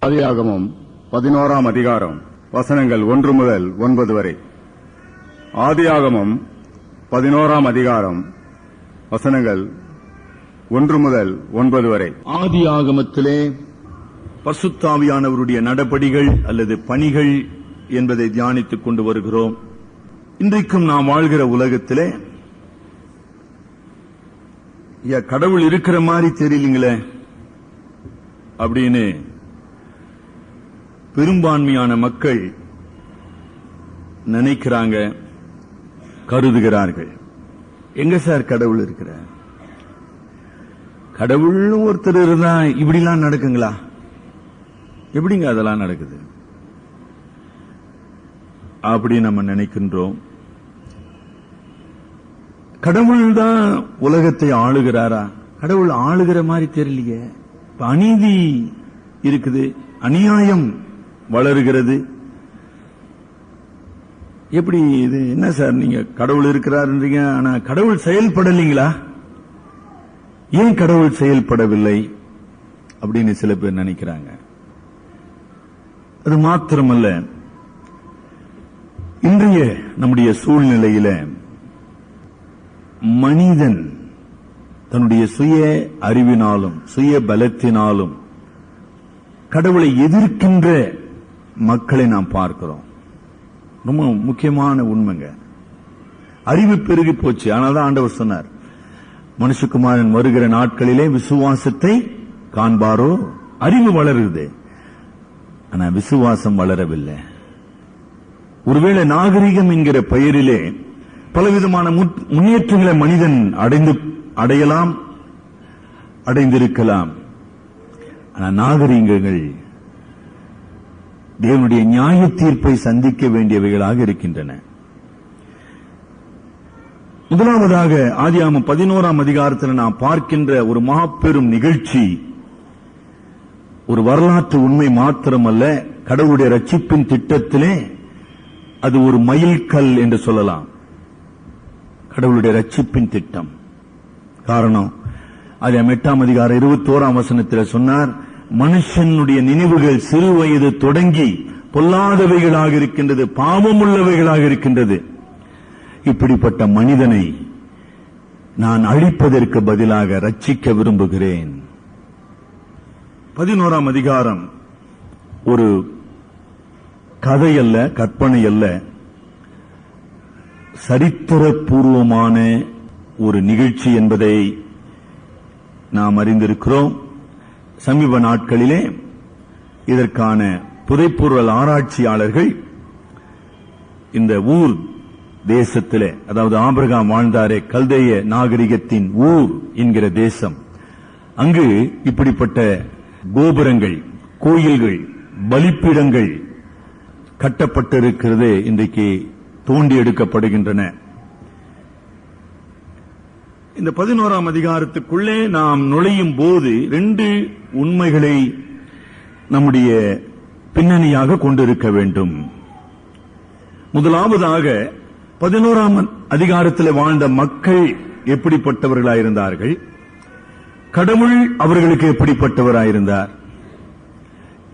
ஆதியாகமம் 11ஆம் அதிகாரம் வசனங்கள் 1 முதல் 9 வரை. ஆதியாகமம் 11ஆம் அதிகாரம் வசனங்கள் 1 முதல் 9 வரை. ஆதியாகமத்திலே பரிசுத்த ஆவியானவருடைய நடபடிகள் அல்லது பணிகள் என்பதை தியானித்துக் கொண்டு வருகிறோம். இன்றைக்கும் நாம் வாழ்கிற உலகத்திலே கடவுள் இருக்கிற மாதிரி தெரியலீங்களே அப்படின்னு பெரும்பான்மையான மக்கள் நினைக்கிறாங்க, கருதுகிறார்கள். எங்க சார் கடவுள் இருக்கிறார்? கடவுள் ஒருத்தர் இருந்தா இப்படிலாம் நடக்குங்களா? எப்படிங்க அதெல்லாம் நடக்குது அப்படி நம்ம நினைக்கின்றோம். கடவுள் தான் உலகத்தை ஆளுகிறாரா? கடவுள் ஆளுகிற மாதிரி தெரியலையே. அநீதி இருக்குது, அநியாயம் வளருகிறது. எப்படி இது? என்ன சார் நீங்க கடவுள் இருக்கிறாருன்றீங்க, ஆனா கடவுள் செயல்படலைங்களா? ஏன் கடவுள் செயல்படவில்லை அப்படின்னு சில பேர் நினைக்கிறாங்க. அது மாத்திரமல்ல, இன்றைய நம்முடைய சூழ்நிலையில மனிதன் தன்னுடைய சுய அறிவினாலும் சுய பலத்தினாலும் கடவுளை எதிர்க்கின்ற மக்களை நாம் பார்க்கிறோம். ரொம்ப முக்கியமான உண்மைங்க. அறிவு பெருகி போச்சு. ஆனால்தான் ஆண்டவர் சொன்னார், மனுஷகுமாரன் வருகிற நாட்களிலே விசுவாசத்தை காண்பாரோ. அறிவு வளருது, ஆனா விசுவாசம் வளரவில்லை. ஒருவேளை நாகரிகம் என்கிற பெயரிலே பலவிதமான முன்னேற்றங்களை மனிதன் அடையலாம், அடைந்திருக்கலாம். ஆனா நாகரிகங்கள் தேவனுடைய நியாய தீர்ப்பை சந்திக்க வேண்டியவைகளாக இருக்கின்றன. முதலாவதாக ஆதியாகமம் 11ஆம் அதிகாரத்தில் நாம் பார்க்கின்ற ஒரு மாபெரும் நிகழ்ச்சி ஒரு வரலாற்று உண்மை மாத்திரமல்ல, கடவுளுடைய ரட்சிப்பின் திட்டத்திலே அது ஒரு மைல்கல் என்று சொல்லலாம். கடவுளுடைய ரட்சிப்பின் திட்டம். காரணம், ஆதியாகமம் 8ஆம் அதிகாரம் 21ஆம் வசனத்தில் சொன்னார், மனுஷனுடைய நினைவுகள் சிறு வயது தொடங்கி பொல்லாதவைகளாக இருக்கின்றது, பாவமுள்ளவைகளாக இருக்கின்றது. இப்படிப்பட்ட மனிதனை நான் அழிப்பதற்கு பதிலாக ரட்சிக்க விரும்புகிறேன். 11ஆம் அதிகாரம் ஒரு கதை அல்ல, கற்பனை அல்ல, சரித்திரபூர்வமான ஒரு நிகழ்ச்சி என்பதை நாம் அறிந்திருக்கிறோம். சமீப நாட்களிலே இதற்கான புதைப்பொருள் ஆராய்ச்சியாளர்கள் இந்த ஊர் தேசத்திலே, அதாவது ஆபிரகாம் வாழ்ந்தாரே கல்தேய நாகரிகத்தின் ஊர் என்கிற தேசம், அங்கு இப்படிப்பட்ட கோபுரங்கள், கோயில்கள், பலிப்பீடங்கள் கட்டப்பட்டிருக்கிறது. இன்றைக்கு தோண்டி எடுக்கப்படுகின்றன. இந்த 11ஆம் அதிகாரத்துக்குள்ளே நாம் நுழையும் போது 2 உண்மைகளை நம்முடைய பின்னணியாக கொண்டிருக்க வேண்டும். முதலாவதாக 11ஆம் அதிகாரத்தில் வாழ்ந்த மக்கள் எப்படிப்பட்டவர்களாயிருந்தார்கள், கடவுள் அவர்களுக்கு எப்படிப்பட்டவராயிருந்தார்,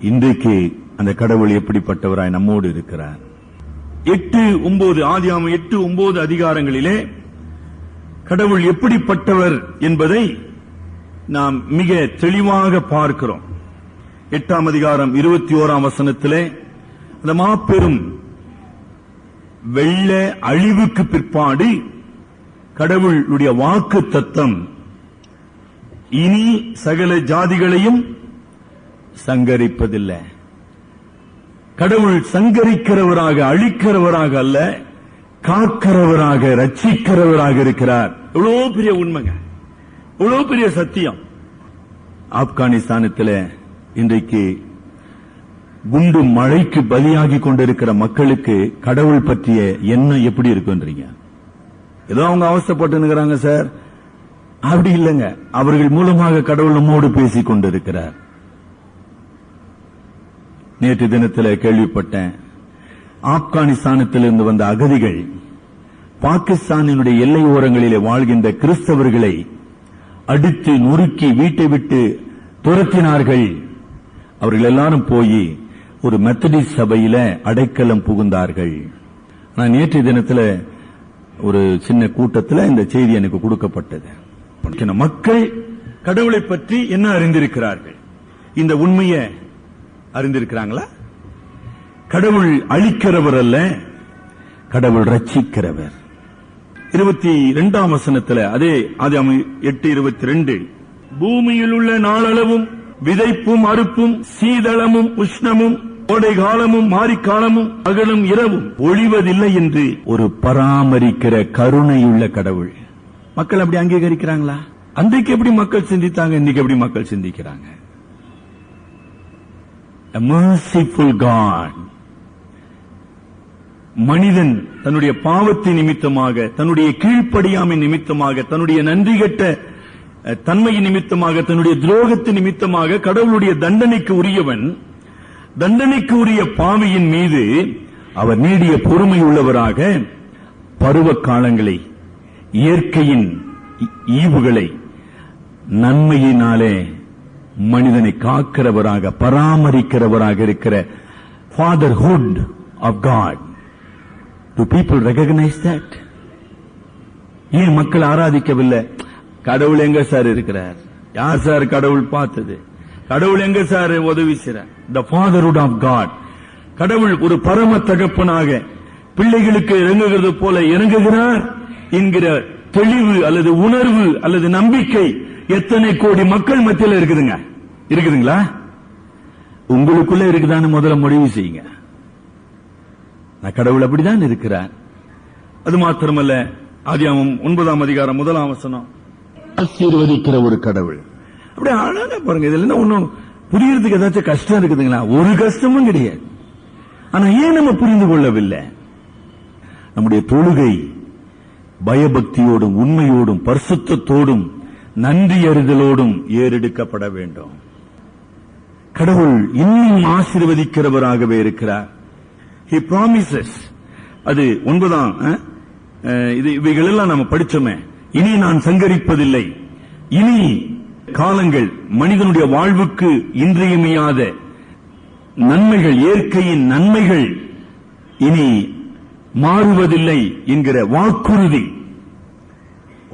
இன்றைக்கு அந்த கடவுள் எப்படிப்பட்டவராய் நம்மோடு இருக்கிறார். 8-9 ஆதியாகமம் 8-9 அதிகாரங்களிலே கடவுள் எப்படிப்பட்டவர் என்பதை நாம் மிக தெளிவாக பார்க்கிறோம். 8ஆம் அதிகாரம் 21ஆம் வசனத்திலே அந்த மாபெரும் வெள்ள அழிவுக்கு பிற்பாடு கடவுளுடைய வாக்கு தத்தம், இனி சகல ஜாதிகளையும் சங்கரிப்பதில்லை. கடவுள் சங்கரிக்கிறவராக, அழிக்கிறவராக அல்ல, காக்கிறவராக, ரட்சிக்கிறவராக இருக்கிறார். எவ்வளவு பெரிய உண்மைங்க, எவ்வளவு பெரிய சத்தியம். ஆப்கானிஸ்தானத்தில் இன்றைக்கு குண்டு மழைக்கு பலியாகி கொண்டிருக்கிற மக்களுக்கு கடவுள் பற்றிய எண்ணம் எப்படி இருக்குன்றீங்க? ஏதோ அவங்க அவஸ்தைப்பட்டு சார், அப்படி இல்லைங்க. அவர்கள் மூலமாக கடவுள் நம்மோடு பேசிக் கொண்டிருக்கிறார். நேற்று தினத்தில் கேள்விப்பட்டேன், ஆப்கானிஸ்தானத்திலிருந்து வந்த அகதிகள் பாகிஸ்தானினுடைய எல்லை ஓரங்களிலே வாழ்கின்ற கிறிஸ்தவர்களை அடித்து நொறுக்கி வீட்டை விட்டு துரத்தினார்கள். அவர்கள் எல்லாரும் போய் ஒரு மெத்தடிஸ்ட் சபையில அடைக்கலம் புகுந்தார்கள். நான் நேற்றைய தினத்தில் ஒரு சின்ன கூட்டத்தில் இந்த செய்தி எனக்கு கொடுக்கப்பட்டது. மக்கள் கடவுளை பற்றி என்ன அறிந்திருக்கிறார்கள்? இந்த உண்மையை அறிந்திருக்கிறாங்களா? கடவுள் அழிக்கிறவர் அல்ல, கடவுள் ரட்சிக்கிறவர். 22ஆம் வசனத்தில், அதே ஆதியாகமம் 8:22, பூமியில் உள்ள நாளளவும் விதைப்பும் அறுப்பும் சீதளமும் உஷ்ணமும் கோடை காலமும் மாரிக்காலமும் பகலும் இரவும் ஒழிவதில்லை என்று ஒரு பராமரிக்கிற கருணையுள்ள கடவுள். மக்கள் அப்படி அங்கீகரிக்கிறாங்களா? அன்றைக்கு எப்படி மக்கள் சிந்தித்தாங்க, இன்னைக்கு எப்படி மக்கள் சிந்திக்கிறாங்க? A merciful God. மனிதன் தன்னுடைய பாவத்தின் நிமித்தமாக, தன்னுடைய கீழ்ப்படியாமை நிமித்தமாக, தன்னுடைய நன்றிகெட்ட தன்மையின் நிமித்தமாக, தன்னுடைய துரோகத்தின் நிமித்தமாக கடவுளுடைய தண்டனைக்கு உரியவன். தண்டனைக்கு உரிய பாவியின் மீது அவர் நீடிய பொறுமை உள்ளவராக பருவ காலங்களை, இயற்கையின் ஈவுகளை நன்மையினாலே மனிதனை காக்கிறவராக, பராமரிக்கிறவராக இருக்கிற fatherhood of God. Do people recognize that? ஏன் மக்கள் ஆராதிக்கவில்லை? கடவுள் எங்க சார் இருக்கிறார்? யார் சார் கடவுள் பார்த்தது? கடவுள் எங்க சார் உதவி செய்றார்? The fatherhood of God. கடவுள் ஒரு பரம தகப்பனாக பிள்ளைகளுக்கு இறங்குகிறது போல இறங்குகிறார் என்கிற தெளிவு அல்லது உணர்வு அல்லது நம்பிக்கை எத்தனை கோடி மக்கள் மத்தியில் இருக்குதுங்களா? உங்களுக்குள்ள இருக்குதான்னு முதல்ல முடிவு செய்யுங்க. கடவுள் அப்படிதான் இருக்கிறார். அது மாத்திரமல்ல, ஆதியாகமம் 9ஆம் அதிகாரம் 1ஆம் வசனம், ஆசீர்வதிக்கிற ஒரு கடவுள். அப்படியே அழகா பாருங்க. இதுல என்ன ஒண்ணும் புரியறதுக்கு ஏதாச்சும் கஷ்டம் இருக்குதுங்களா? ஒரு கஷ்டமும் கிடையாது. ஆனா ஏன் நம்ம புரிந்து கொள்ளவில்லை? நம்முடைய தொழுகை பயபக்தியோடும் உண்மையோடும் பரிசுத்தத்தோடும் நன்றி அறிதலோடும் ஏறெடுக்கப்பட வேண்டும். கடவுள் இன்னும் ஆசீர்வதிக்கிறவராகவே இருக்கிறார். He promises. அது 9ஆம் இவைகளெல்லாம் நாம படிச்சோமே. இனி நான் சங்கரிப்பதில்லை. இனி காலங்கள் மனிதனுடைய வாழ்வுக்கு இன்றியமையாத நன்மைகள், இயற்கையின் நன்மைகள் இனி மாறுவதில்லை என்கிற வாக்குறுதி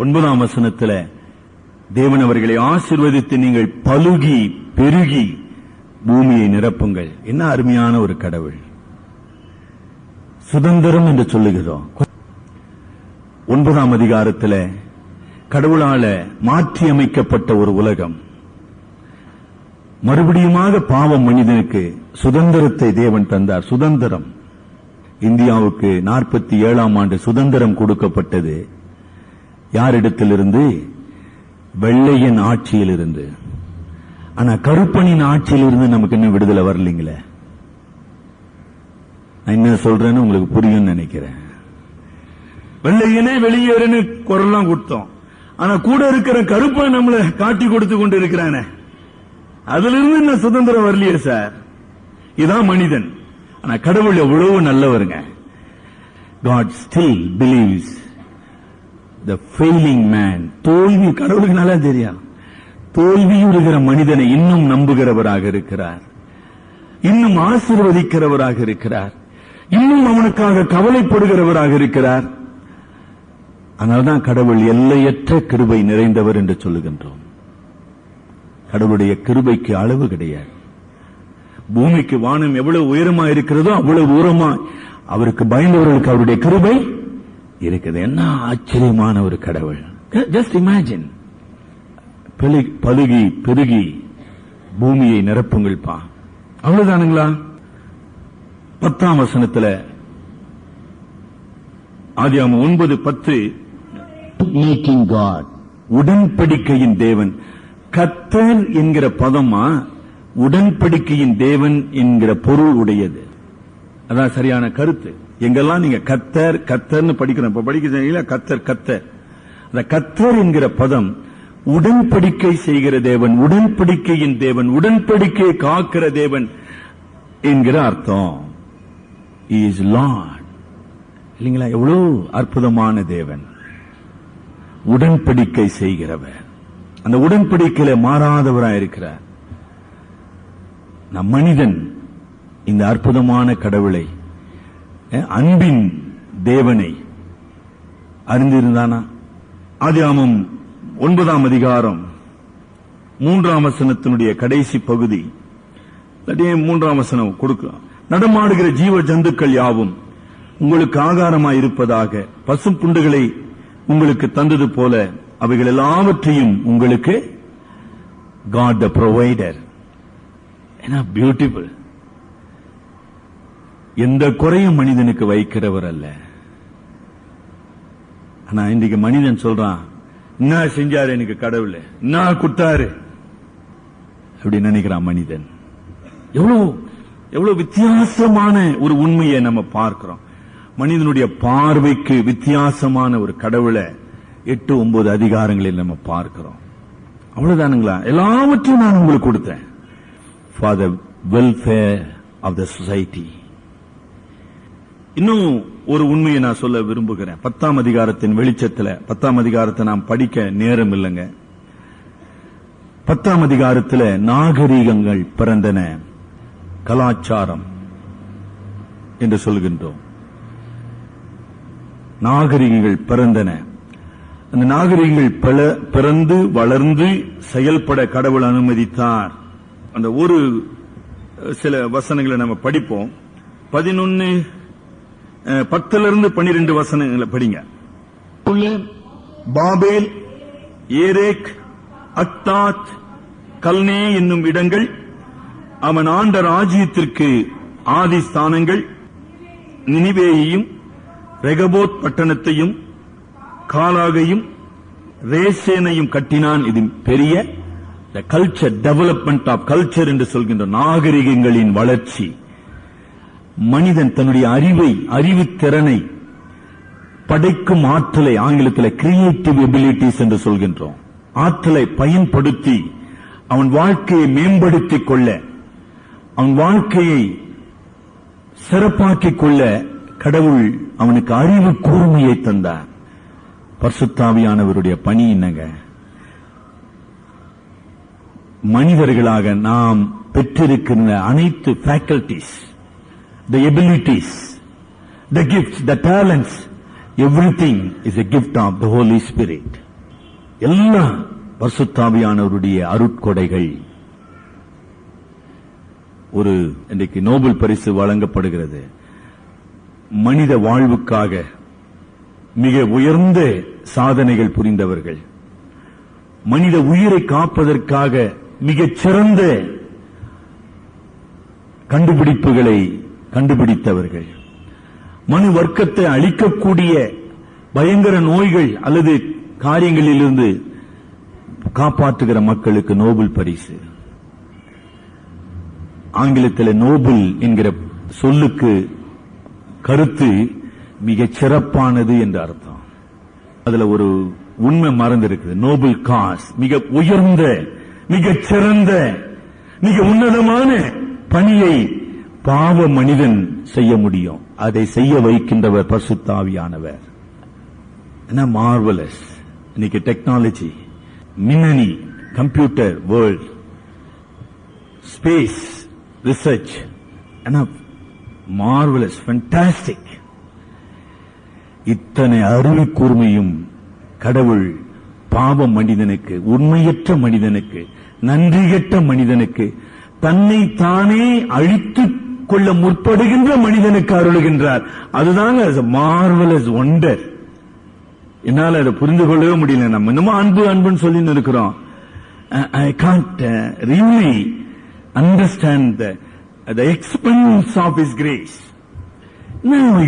9ஆம் வசனத்தில் தேவன் அவர்களை ஆசீர்வதித்து நீங்கள் பலுகி பெருகி பூமியை நிரப்புங்கள். என்ன அருமையான ஒரு கடவுள்! சுதந்திரம் என்று சொல்லுகிறோம். 9ஆம் அதிகாரத்தில் கடவுளால மாற்றி அமைக்கப்பட்ட ஒரு உலகம். மறுபடியுமாக பாவம் மனிதனுக்கு சுதந்திரத்தை தேவன் தந்தார். சுதந்திரம். இந்தியாவுக்கு 47ஆம் ஆண்டு சுதந்திரம் கொடுக்கப்பட்டது. யாரிடத்திலிருந்து? வெள்ளையன் ஆட்சியிலிருந்து. ஆனா கருப்பனின் ஆட்சியிலிருந்து நமக்கு இன்னும் விடுதலை வரலீங்களே. நான் என்ன சொல்றேன்னு உங்களுக்கு புரியும் நினைக்கிறேன். வெள்ளையனே வெளியேறுன்னு குரல்லாம் கொடுத்தோம். ஆனா கூட இருக்கிற கருப்பை நம்மளை காட்டி கொடுத்து கொண்டு இருக்கிறானே, அதுல இருந்து என்ன சுதந்திரம் வரலையே சார். இதான் மனிதன். ஆனா கடவுள் எவ்வளவு நல்லவருங்க. God still believes the failing man. தோல்வி கடவுளுக்கு நல்லா தெரியும். தோல்வியுறுகிற மனிதனை இன்னும் நம்புகிறவராக இருக்கிறார், இன்னும் ஆசீர்வதிக்கிறவராக இருக்கிறார், இன்னும் அவனுக்காக கவலைப்படுகிறவராக இருக்கிறார். அதனால்தான் கடவுள் எல்லையற்ற கிருபை நிறைந்தவர் என்று சொல்லுகின்றோம். கடவுளுடைய கிருபைக்கு அளவு கிடையாது. பூமிக்கு வானம் எவ்வளவு உயரமா இருக்கிறதோ அவ்வளவு தூரமா அவருக்கு பயந்தவர்களுக்கு அவருடைய கிருபை இருக்குது. என்ன ஆச்சரியமான ஒரு கடவுள்! Just imagine. பலுகி பெருகி பூமியை நிரப்புங்கள் பா. அவ்வளவுதானுங்களா? 10ஆம் வசனத்தில் ஆதியாகமம் 9:10, மேக்கிங் காட், உடன்படிக்கையின் தேவன். கர்த்தர் என்கிற பதமா உடன்படிக்கையின் தேவன் என்கிற பொருள் உடையது. அதான் சரியான கருத்து. எங்கெல்லாம் நீங்க கர்த்தர் கர்த்தர்னு படிக்கிறோம், இப்ப படிக்கிறீங்களா? கர்த்தர் கர்த்தர். அந்த கர்த்தர் என்கிற பதம் உடன்படிக்கை செய்கிற தேவன், உடன்படிக்கையின் தேவன், உடன்படிக்கையை காக்கிற தேவன் என்கிற அர்த்தம். He is Lord. இல்லைங்களா? எவ்வளவு அற்புதமான தேவன்! உடன்படிக்கை செய்கிறவர். அந்த உடன்படிக்கையில மாறாதவராயிருக்கிறார். நம் மனிதன் இந்த அற்புதமான கடவுளை, அன்பின் தேவனை அறிந்திருந்தானா? ஆதியாகமம் 9ஆம் அதிகாரம் 3ஆம் வசனத்தினுடைய கடைசி பகுதி, 3ஆம் வசனம் கொடுக்கலாம். நடமாடுகிற ஜீவ ஜந்துக்கள் யாவும் உங்களுக்கு ஆகாரமாய் இருப்பதாக, பசும் புண்டுகளை உங்களுக்கு தந்தது போல அவைகள் எல்லாவற்றையும் உங்களுக்கு God the provider. என்ன பியூட்டிஃபுல்! எந்த குறையும் மனிதனுக்கு வைக்கிறவர் அல்ல. ஆனா இன்றைக்கு மனிதன் சொல்றான், என்ன செஞ்சாரு எனக்கு கடவுள், என்ன கொடுத்தாரு அப்படி நினைக்கிறான் மனிதன். எவ்வளவு வித்தியாசமான ஒரு உண்மையை நம்ம பார்க்கிறோம். மனிதனுடைய பார்வைக்கு வித்தியாசமான ஒரு கடவுளை 8-9 அதிகாரங்களில் நம்ம பார்க்கிறோம். அவ்வளவுதானுங்களா? எல்லாவற்றையும் நான் உங்களுக்கு கொடுத்தேன் for the welfare of the society. இன்னும் ஒரு உண்மையை நான் சொல்ல விரும்புகிறேன். 10ஆம் அதிகாரத்தின் வெளிச்சத்தில், 10ஆம் அதிகாரத்தை நாம் படிக்க நேரம் இல்லைங்க. 10ஆம் அதிகாரத்தில் நாகரீகங்கள் பிறந்தன, கலாச்சாரம் என்று சொல்கின்றோம். நாகரிகங்கள் பிறந்தன. அந்த நாகரிகங்கள் பிறந்து வளர்ந்து செயல்பட கடவுள் அனுமதித்தார். அந்த ஒரு சில வசனங்களை நம்ம படிப்போம். 11:10-12 வசனங்களை படிங்க. பாபேல், ஏரேக், அக்தாத், கல்னே என்னும் இடங்கள் அவன் ஆண்ட ராஜ்யத்திற்கு ஆதி ஸ்தானங்கள். நினிவேயையும் ரெகபோத் பட்டணத்தையும் காலாகையும் ரேசேனையும் கட்டினான். இது பெரிய கல்ச்சர், டெவலப்மெண்ட் ஆஃப் கல்ச்சர் என்று சொல்கின்ற நாகரிகங்களின் வளர்ச்சி. மனிதன் தன்னுடைய அறிவு திறனை, படைக்கும் ஆற்றலை, ஆங்கிலத்தில் கிரியேட்டிவ் எபிலிட்டிஸ் என்று சொல்கின்றோம், ஆற்றலை பயன்படுத்தி அவன் வாழ்க்கையை மேம்படுத்திக் கொள்ள, அவன் வாழ்க்கையை சிறப்பாக்கிக் கொள்ள கடவுள் அவனுக்கு அறிவு கூர்மையை தந்தார். பரிசுத்தாவியானவருடைய பணி என்னங்க? மனிதர்களாக நாம் பெற்றிருக்கின்ற அனைத்து faculties, the abilities, the gifts, the talents, everything is a gift of the Holy Spirit. எல்லாம் பரிசுத்தாவியானவருடைய அருட்கொடைகள். ஒரு இன்றைக்கு நோபல் பரிசு வழங்கப்படுகிறது. மனித வாழ்வுக்காக மிக உயர்ந்த சாதனைகள் புரிந்தவர்கள், மனித உயிரை காப்பதற்காக மிகச் சிறந்த கண்டுபிடிப்புகளை கண்டுபிடித்தவர்கள், மனு வர்க்கத்தை அழிக்கக்கூடிய பயங்கர நோய்கள் அல்லது காரியங்களிலிருந்து காப்பாற்றுகிற மக்களுக்கு நோபல் பரிசு. ஆங்கிலத்தில் நோபல் என்கிற சொல்லுக்கு கருத்து மிகச் சிறப்பானது என்று அர்த்தம். அதுல ஒரு உண்மை மறந்திருக்கு. நோபல் காஸ், மிக உயர்ந்த, மிகச் சிறந்த, மிக உன்னதமான பணியை பாவ மனிதன் செய்ய முடியும். அதை செய்ய வைக்கின்றவர் பரிசுத்தாவியானவர். என்ன மார்வலஸ்! இன்னைக்கு டெக்னாலஜி, மின்னணி, கம்ப்யூட்டர் வேர்ல்ட், ஸ்பேஸ் ரிசர்ச், என்ன மார்வலஸ், ஃபேண்டாஸ்டிக். இத்தனை அறிவு கூர்மையும் கடவுள் பாவ மனிதனுக்கு, உண்மையற்ற மனிதனுக்கு, நன்றியற்ற மனிதனுக்கு, தன்னை தானே அழித்துக் கொள்ள முற்படுகின்ற மனிதனுக்கு அருளுகின்றார். அதுதாங்க மார்வலஸ் ஒண்டர். என்னால அதை புரிந்து கொள்ளவே முடியல. நம்ம இன்னமும் அன்பு அன்புன்னு சொல்லி இருக்கிறோம். I can't really understand the expense of His grace.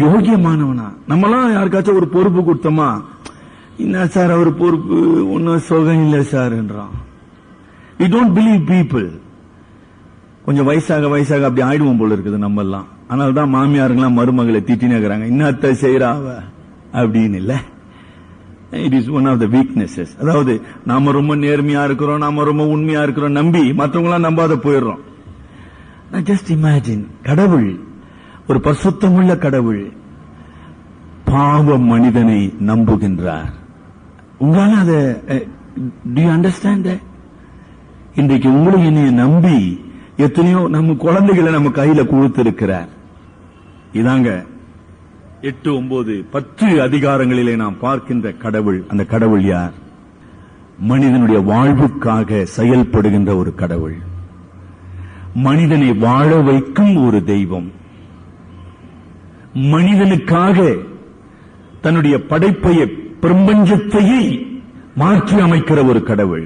யோகியமானவனா? நம்மளாம் யாருக்காச்சும் ஒரு பொறுப்பு கொடுத்தோமா, என்ன சார் அவர் பொறுப்பு, ஒன்னும் சுகம் இல்லை சார் என்றான். We don't believe people. கொஞ்சம் வயசாக அப்படி ஆயிடுவோம் போல இருக்குது நம்ம எல்லாம். ஆனால் தான் மாமியாருங்களாம் மருமகளை திட்டினேங்கிறாங்க, இன்னத்த செய்யறாவ அப்படின்னு. இல்ல, it is one of the weaknesses. அதாவது நாம ரொம்ப நேர்மையா இருக்கிறோம், நாம ரொம்ப உண்மையா இருக்கிறோம், நம்பி மற்றவங்களாம் நம்பாத போயிடுறோம். ஜஸ்ட் இமேஜின், கடவுள், ஒரு பரிசுத்தமுள்ள கடவுள் பாவ மனிதனை நம்புகின்றார். உங்களால அதை do you understand that? இன்றைக்கு உங்களை என்னைய நம்பி எத்தனையோ நம்ம குழந்தைகளை நம்ம கையில கொடுத்திருக்கிறார். இதாங்க 8, 9, 10 அதிகாரங்களிலே நாம் பார்க்கின்ற கடவுள். அந்த கடவுள் யார்? மனிதனுடைய வாழ்வுக்காக செயல்படுகின்ற ஒரு கடவுள், மனிதனை வாழ வைக்கும் ஒரு தெய்வம், மனிதனுக்காக தன்னுடைய படைப்பையை, பிரபஞ்சத்தையே மாற்றி அமைக்கிற ஒரு கடவுள்.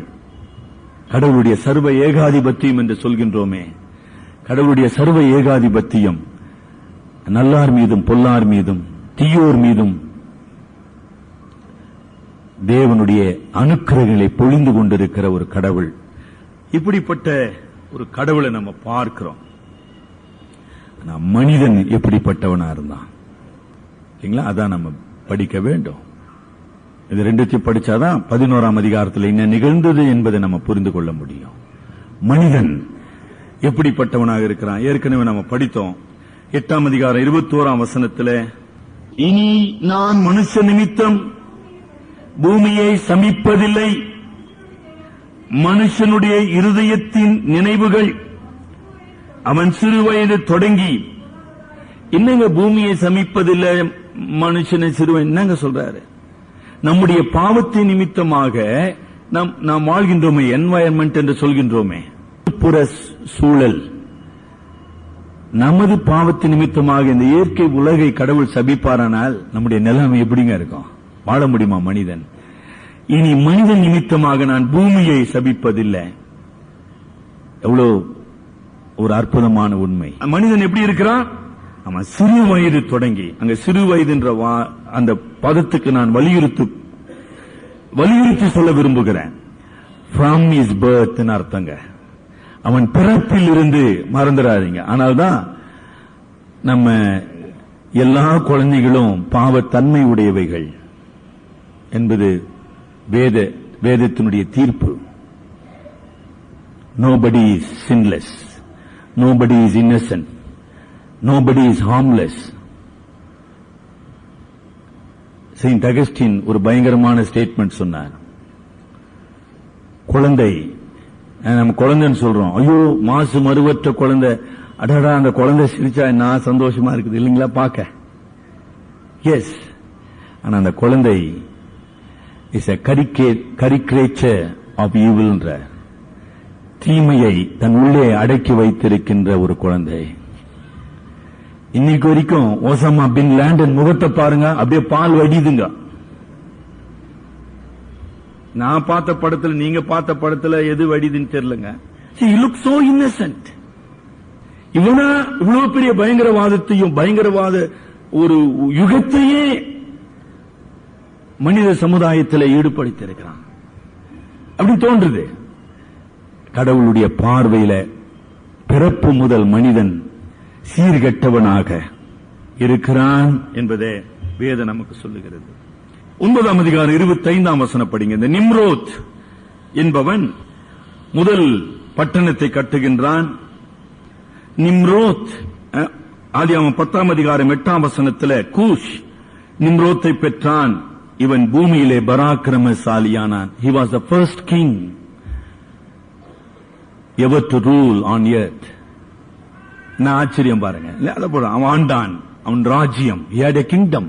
கடவுளுடைய சர்வ ஏகாதிபத்தியம் என்று சொல்கின்றோமே, கடவுளுடைய சர்வ ஏகாதிபத்தியம் நல்லார் மீதும் பொல்லார் மீதும் தீயோர் மீதும் தேவனுடைய அனுக்கிரகங்களை பொழிந்து கொண்டிருக்கிற ஒரு கடவுள். இப்படிப்பட்ட ஒரு கடவுளை நம்ம பார்க்கிறோம். மனிதன் எப்படிப்பட்டவனா இருந்தான் இல்லைங்களா? அதான் நம்ம படிக்க வேண்டும். இது ரெண்டுத்தையும் படிச்சாதான் 11ஆம் அதிகாரத்தில் என்ன நிகழ்ந்தது என்பதை நம்ம புரிந்து கொள்ள முடியும். மனிதன் எப்படிப்பட்டவனாக இருக்கிறான் ஏற்கனவே நம்ம படித்தோம். 8ஆம் அதிகாரம் 21ஆம் வசனத்தில், இனி நான் மனுஷ நிமித்தம் பூமியை சமிப்பதில்லை, மனுஷனுடைய இருதயத்தின் நினைவுகள் அவன் சிறு வயது தொடங்கி. என்னங்க பூமியை சமிப்பதில்லை, மனுஷனை சிறுவன் என்னங்க சொல்றாரு? நம்முடைய பாவத்தின் நிமித்தமாக நாம் வாழ்கின்றோமே, என்வாயர்மெண்ட் என்று சொல்கின்றோமே, புற சூழல், நமது பாவத்தின் நிமித்தமாக இந்த இயற்கை உலகை கடவுள் சபிப்பாரானால் நம்முடைய நிலைமை எப்படிங்க இருக்கும்? வாழ முடியுமா மனிதன்? இனி மனிதன் நிமித்தமாக நான் பூமியை சபிப்பதில்லை. எவ்வளவு ஒரு அற்புதமான உண்மை. மனிதன் எப்படி இருக்கிறான்? அவன் சிறு வயது தொடங்கி, அங்க சிறு வயது என்ற அந்த பதத்துக்கு நான் வலியுறுத்தி சொல்ல விரும்புகிறேன். ஃப்ரம் இஸ் பர்த் அர்த்தங்க. அவன் பிறப்பில் இருந்து மறந்துடாதீங்க. ஆனால்தான் நம்ம எல்லா குழந்தைகளும் பாவத்தன்மை உடையவைகள் என்பது வேதத்தினுடைய தீர்ப்பு. Nobody is sinless, nobody is Innocent, nobody is harmless. Saint Augustine ஒரு பயங்கரமான ஸ்டேட்மெண்ட் சொன்னார். குழந்தை, நம்ம குழந்தைன்னு சொல்றோம், ஐயோ மாசு மறுவற்ற குழந்தை, அடடா அந்த குழந்தை சிரிச்சா நான் சந்தோஷமா இருக்குது இல்லைங்களா பார்க்க. எஸ், ஆனா அந்த குழந்தை is a caricature of evil, தீமையை தன் உள்ளே அடக்கி வைத்திருக்கின்ற ஒரு குழந்தை. இன்னைக்கு வரைக்கும் ஓசாமா பின் லேடன் முகத்தை பாருங்க, அப்படியே பால் வடிதுங்க. நான் பார்த்த படத்துல, நீங்க பார்த்த படத்துல எது வடிதுன்னு தெரியலங்க. he looks so innocent. இவனா இவ்வளவு பெரிய பயங்கரவாதத்தையும் பயங்கரவாத ஒரு யுகத்தையே மனித சமுதாயத்தில் ஈடுபடுத்தியிருக்கிறான். அப்படி தோன்றுது. கடவுளுடைய பார்வையில பிறப்பு முதல் மனிதன் சீர்கெட்டவனாக இருக்கிறான் என்பதே வேதம் நமக்கு சொல்லுகிறது. 9ஆம் அதிகாரம் 25ஆம் வசனம் படிங்க. இந்த நிம்ரோத் என்பவன் முதல் பட்டணத்தை கட்டுகின்றான். நிம்ரோத் ஆதியாகமம் 10ஆம் அதிகாரம் 8ஆம் வசனத்தில் கூஷ் நிம்ரோத்தை பெற்றான். இவன் பூமியிலே பராக்கிரமசாலியானான். he was the first king ever to rule on earth. நான் ஆச்சரியம் பாருங்க. அவன் ஆண்டான், அவன் ராஜ்யம், he had a kingdom.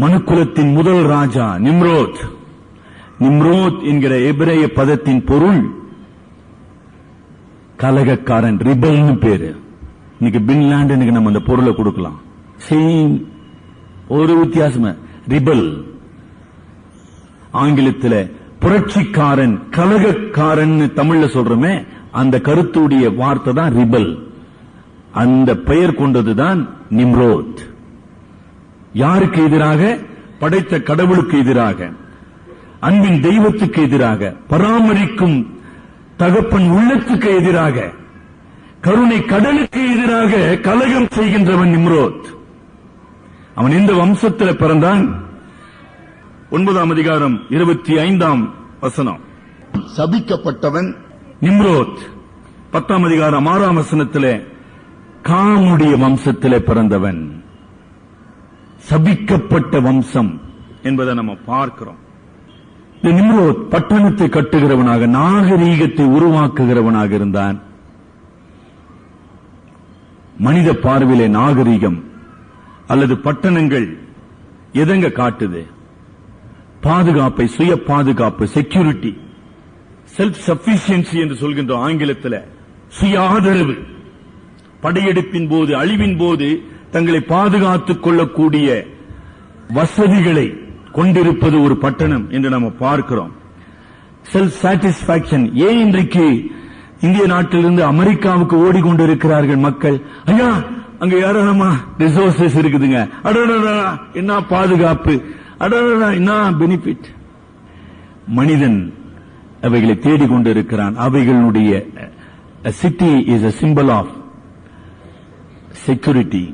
மனுக்குலத்தின் முதல் ராஜா நிம்ரோத். நிம்ரோத் என்கிற எபிரேய பதத்தின் பொருள் கலகக்காரன், ரிபல்னு பேரு. இன்னைக்கு பின்லாண்டுக்கு நம்ம அந்த பொருளை கொடுக்கலாம். சேம், ஒரு வித்தியாசம். ரிபல் ஆங்கிலத்தில் புரட்சிக்காரன், கலகக்காரன் தமிழ்ல சொல்றோமே, அந்த கருத்துடைய வார்த்தை தான் ரிபல். அந்த பெயர் கொண்டதுதான் நிம்ரோத். யாருக்கு எதிராக? படைத்த கடவுளுக்கு எதிராக, அன்பின் தெய்வத்துக்கு எதிராக, பராமரிக்கும் தகப்பன் உள்ளத்துக்கு எதிராக, கருணை கடலுக்கு எதிராக கலகம் செய்கின்றவன் நிம்ரோத். அவன் இந்த வம்சத்தில் பிறந்தான். 9ஆம் அதிகாரம் 25ஆம் வசனம், சபிக்கப்பட்டவன் நிம்ரோத். 10ஆம் அதிகாரம் 6ஆம் வசனத்திலே காமுடைய வம்சத்திலே பிறந்தவன். சபிக்கப்பட்ட வம்சம் என்பதை நம்ம பார்க்கிறோம். இந்த நிம்ரோத் பட்டணத்தை கட்டுகிறவனாக, நாகரீகத்தை உருவாக்குகிறவனாக இருந்தான். மனித பார்வையிலே நாகரிகம் அல்லது பட்டணங்கள் எதங்க காட்டுது? பாதுகாப்பை, சுய பாதுகாப்பு, செக்யூரிட்டி, செல்ஃப் சஃபிஷியன்சி என்று சொல்கின்ற ஆங்கிலத்தில் சுய ஆதரவு, படையெடுப்பின் போது, அழிவின் போது தங்களை பாதுகாத்துக் கொள்ளக்கூடிய வசதிகளை கொண்டிருப்பது ஒரு பட்டணம் என்று நாம் பார்க்கிறோம். Self satisfaction. ஏன் இன்றைக்கு இந்திய நாட்டிலிருந்து அமெரிக்காவுக்கு ஓடிக்கொண்டிருக்கிறார்கள் மக்கள்? ஐயா, அங்க ஏராளமா ரிசோர்சஸ் இருக்குதுங்க, அடடா என்ன பாதுகாப்பு, அடடா என்ன பெனிஃபிட். மனிதன் அவைகளை தேடிக்கொண்டிருக்கிறான். அவைகளுடைய city is a symbol of security,